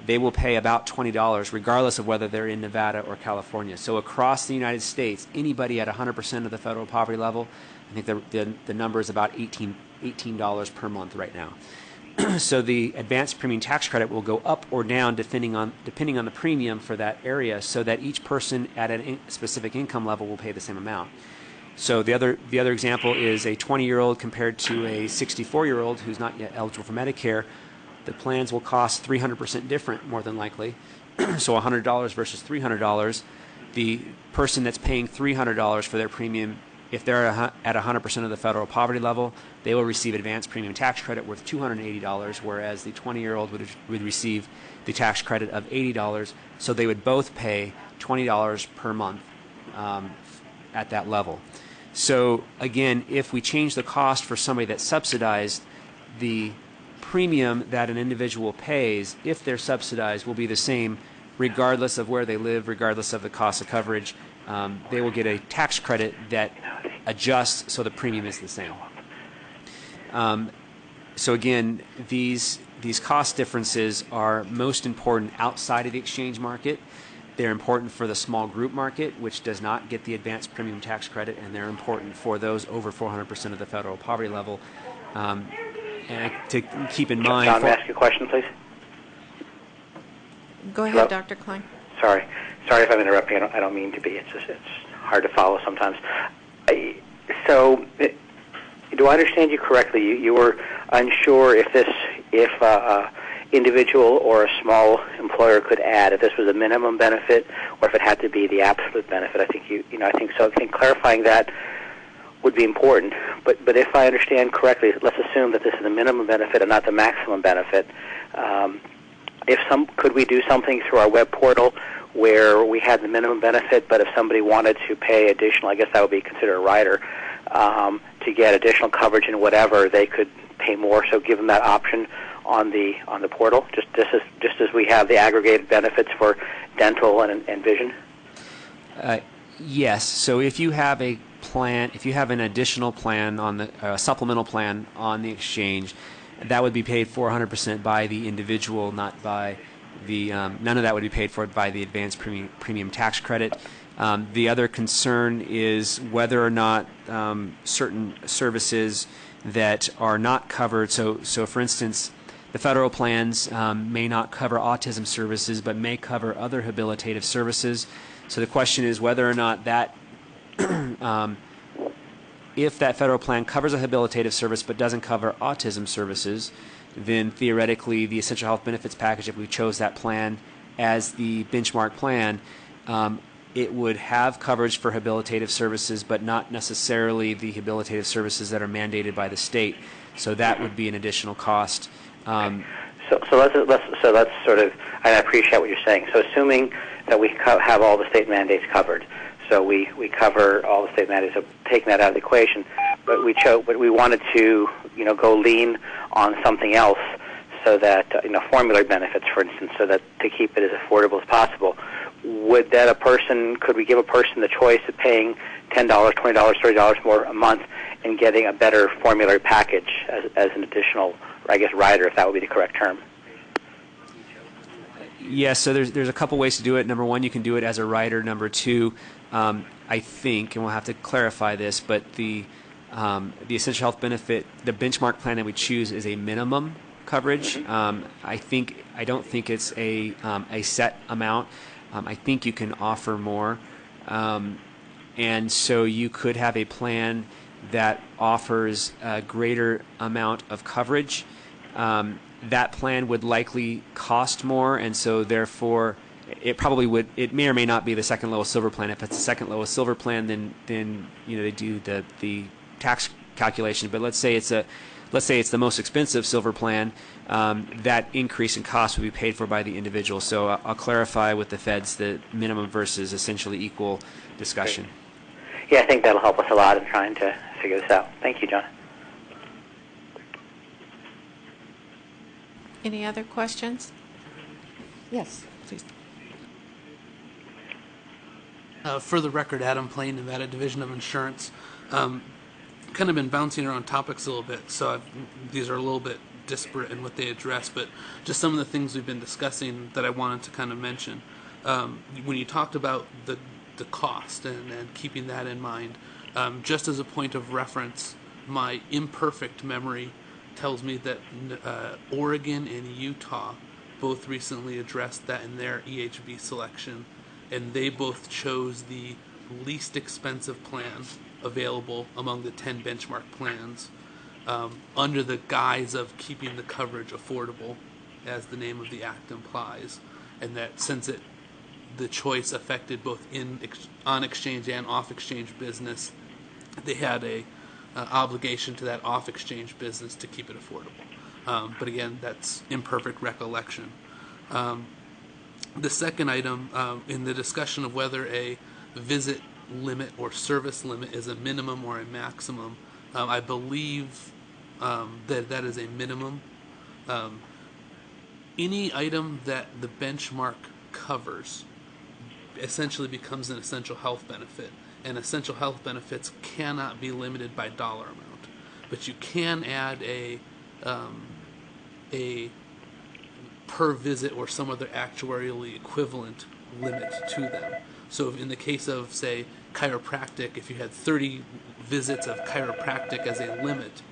they will pay about $20 regardless of whether they're in Nevada or California. So across the United States, anybody at 100% of the federal poverty level, I think the number is about $18 per month right now. So the advanced premium tax credit will go up or down depending on the premium for that area, so that each person at a specific income level will pay the same amount. So the other example is a 20-year-old compared to a 64-year-old who's not yet eligible for Medicare. The plans will cost 300% different, more than likely. So $100 versus $300. The person that's paying $300 for their premium, if they're at 100% of the federal poverty level, they will receive advanced premium tax credit worth $280, whereas the 20-year-old would receive the tax credit of $80. So they would both pay $20 per month at that level. So again, if we change the cost for somebody that's subsidized, the premium that an individual pays, if they're subsidized, will be the same regardless of where they live, regardless of the cost of coverage. They will get a tax credit that adjusts so the premium is the same. So again, these cost differences are most important outside of the exchange market. They're important for the small group market, which does not get the advanced premium tax credit, and they're important for those over 400% of the federal poverty level. And to keep in mind... John, may I ask you a question, please? Go ahead, Hello? Dr. Klein. Sorry if I'm interrupting. I don't mean to be. It's hard to follow sometimes. So, do I understand you correctly? You were unsure if individual or a small employer could add, if this was a minimum benefit or if it had to be the absolute benefit. I think I think so. I think clarifying that would be important. But if I understand correctly, let's assume that this is a minimum benefit and not the maximum benefit. Could we do something through our web portal where we had the minimum benefit, but if somebody wanted to pay additional, I guess that would be considered a rider, to get additional coverage and whatever, they could pay more. So give them that option on the portal, just as we have the aggregated benefits for dental and vision. Yes. So if you have a plan, if you have an additional plan on the supplemental plan on the exchange, that would be paid for 100% by the individual, not by the none of that would be paid for by the advanced premium tax credit. The other concern is whether or not certain services that are not covered. So for instance, the federal plans may not cover autism services, but may cover other habilitative services. So the question is whether or not that, if that federal plan covers a habilitative service but doesn't cover autism services, then theoretically the essential health benefits package, if we chose that plan as the benchmark plan, it would have coverage for habilitative services, but not necessarily the habilitative services that are mandated by the state. So that would be an additional cost. So let's sort of, I appreciate what you're saying. So assuming that we have all the state mandates covered, so we cover all the state mandates, so taking that out of the equation, but we wanted to go lean on something else, so that formulary benefits, for instance, so that to keep it as affordable as possible. Could we give a person the choice of paying $10, $20, $30 more a month and getting a better formulary package as an additional, I guess, rider, if that would be the correct term? Yes, so there's a couple ways to do it. Number one, you can do it as a rider. Number two, I think, and we'll have to clarify this, but the essential health benefit, the benchmark plan that we choose is a minimum coverage. I don't think it's a set amount. I think you can offer more, and so you could have a plan that offers a greater amount of coverage. That plan would likely cost more, and so therefore it probably would. It may or may not be the second lowest silver plan. If it's the second lowest silver plan, then they do the tax calculation, but let's say it's the most expensive silver plan, that increase in cost would be paid for by the individual. So I'll clarify with the feds the minimum versus essentially equal discussion. Yeah, I think that'll help us a lot in trying to figure this out. Thank you, John. Any other questions? Yes, please. For the record, Adam Plain, Nevada Division of Insurance. Kind of been bouncing around topics a little bit, so these are a little bit disparate in what they address, but just some of the things we've been discussing that I wanted to kind of mention. When you talked about the cost and keeping that in mind, just as a point of reference, my imperfect memory tells me that Oregon and Utah both recently addressed that in their EHB selection, and they both chose the least expensive plan available among the 10 benchmark plans, under the guise of keeping the coverage affordable, as the name of the act implies, and that since the choice affected both on-exchange and off-exchange business, they had a obligation to that off-exchange business to keep it affordable. But again, that's imperfect recollection. The second item, in the discussion of whether a visit limit or service limit is a minimum or a maximum, I believe that is a minimum. Any item that the benchmark covers essentially becomes an essential health benefit, and essential health benefits cannot be limited by dollar amount, but you can add a per visit or some other actuarially equivalent limit to them. So in the case of, say, chiropractic, if you had 30 visits of chiropractic as a limit,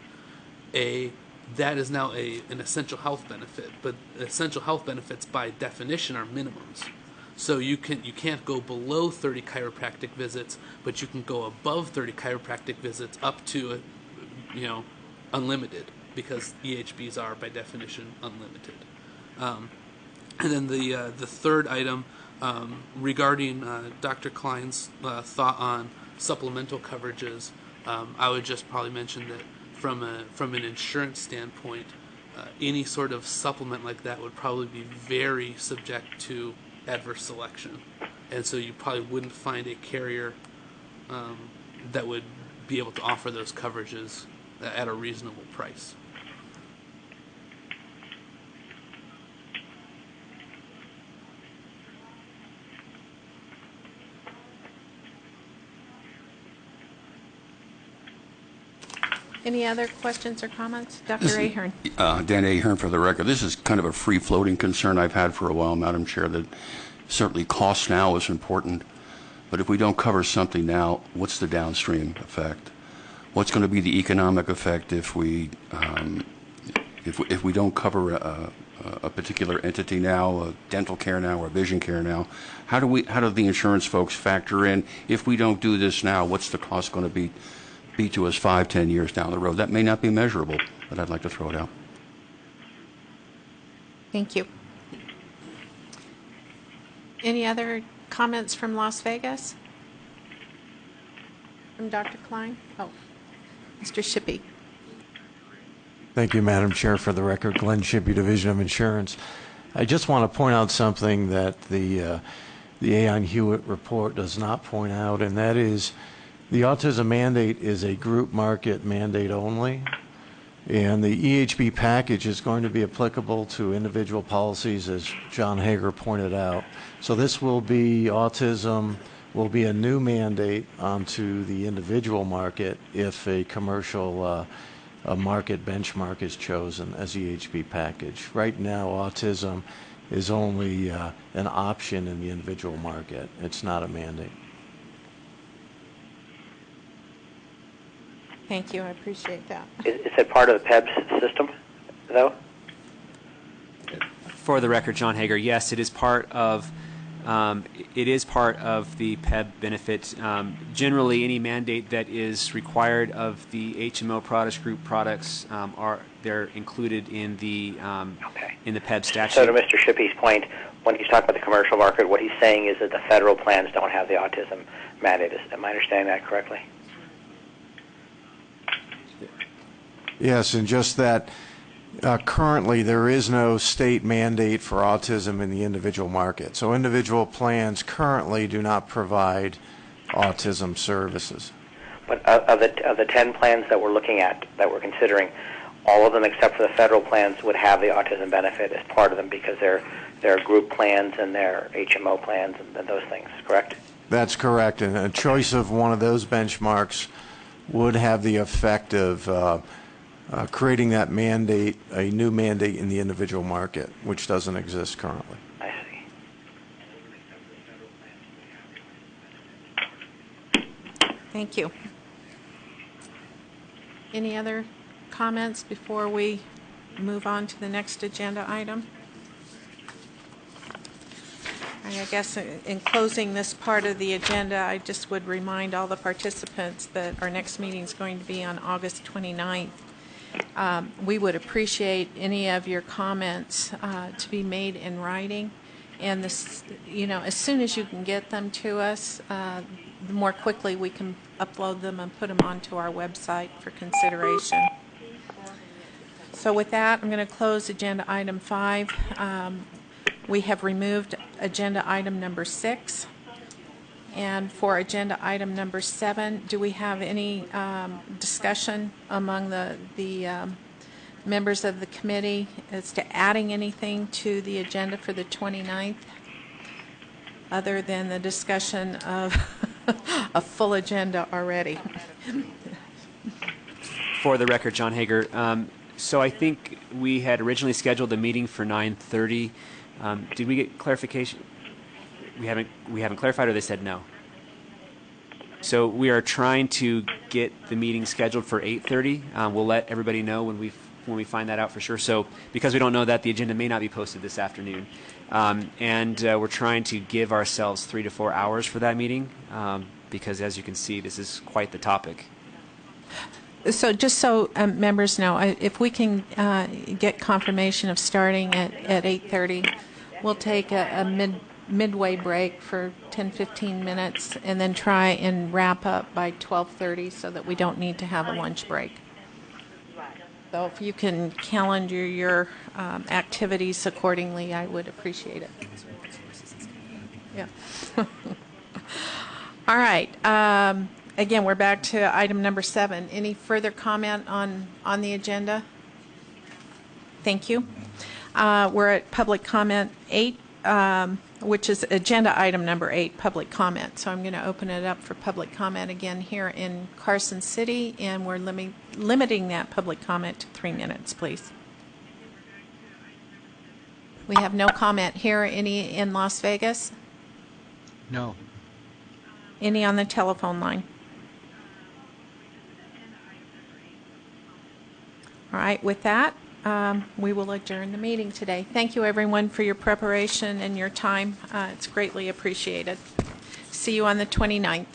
that is now an essential health benefit. But essential health benefits by definition are minimums. So you can't go below 30 chiropractic visits, but you can go above 30 chiropractic visits up to unlimited, because EHBs are by definition unlimited. And then the third item, regarding Dr. Klein's thought on supplemental coverages, I would just probably mention that from an insurance standpoint, any sort of supplement like that would probably be very subject to adverse selection, and so you probably wouldn't find a carrier that would be able to offer those coverages at a reasonable price. Any other questions or comments? Dr. Ahern. Dan Ahern for the record. This is kind of a free-floating concern I've had for a while, Madam Chair, that certainly cost now is important, but if we don't cover something now, what's the downstream effect? What's going to be the economic effect if we don't cover a particular entity now, dental care now, or vision care now? How do the insurance folks factor in, if we don't do this now, what's the cost going to be to us 5-10 years down the road? That may not be measurable, but I'd like to throw it out. Thank you. Any other comments from Las Vegas? From Dr. Klein? Oh, Mr. Shippey. Thank you, Madam Chair. For the record, Glenn Shippey, Division of Insurance. I just want to point out something that the Aon Hewitt report does not point out, and that is the autism mandate is a group market mandate only, and the EHB package is going to be applicable to individual policies, as John Hager pointed out. So this will be, autism will be a new mandate onto the individual market if a commercial a market benchmark is chosen as EHB package. Right now, autism is only an option in the individual market. It's not a mandate. Thank you. I appreciate that. Is it part of the PEBS system, though? For the record, John Hager, yes, it is part of the PEB benefit. Generally, any mandate that is required of the HMO products, group products, they're included in the PEB statute. So to Mr. Shippey's point, when he's talking about the commercial market, what he's saying is that the federal plans don't have the autism mandate. Am I understanding that correctly? Yes, and just that currently there is no state mandate for autism in the individual market. So individual plans currently do not provide autism services. But of the 10 plans that we're looking at, that we're considering, all of them except for the federal plans would have the autism benefit as part of them because they're group plans and they're HMO plans and those things, correct? That's correct, and a choice of one of those benchmarks would have the effect of creating that mandate, a new mandate in the individual market, which doesn't exist currently. I see. Thank you. Any other comments before we move on to the next agenda item? I guess in closing this part of the agenda, I just would remind all the participants that our next meeting is going to be on August 29th. We would appreciate any of your comments to be made in writing, and this, as soon as you can get them to us, the more quickly we can upload them and put them onto our website for consideration. So with that, I'm going to close agenda item 5. We have removed agenda item number 6. And for agenda item number 7, do we have any discussion among the members of the committee as to adding anything to the agenda for the 29th, other than the discussion of a full agenda already? For the record, John Hager. So I think we had originally scheduled a meeting for 9:30. Did we get clarification? We haven't clarified, or they said no? So we are trying to get the meeting scheduled for 8:30. We'll let everybody know when we find that out for sure. So because we don't know that, the agenda may not be posted this afternoon. And we're trying to give ourselves 3 to 4 hours for that meeting because, as you can see, this is quite the topic. So just so members know, if we can get confirmation of starting at 8:30, we'll take a midway break for 10-15 minutes and then try and wrap up by 12:30 so that we don't need to have a lunch break. So if you can calendar your activities accordingly, I would appreciate it. Yeah. All right. Again, we're back to item number 7. Any further comment on the agenda? Thank you. We're at public comment 8, which is agenda item number 8, public comment. So I'm going to open it up for public comment again here in Carson City, and we're limiting that public comment to 3 minutes, please. We have no comment here. Any in Las Vegas? No. Any on the telephone line? All right, with that, we will adjourn the meeting today. Thank you, everyone, for your preparation and your time. It's greatly appreciated. See you on the 29th.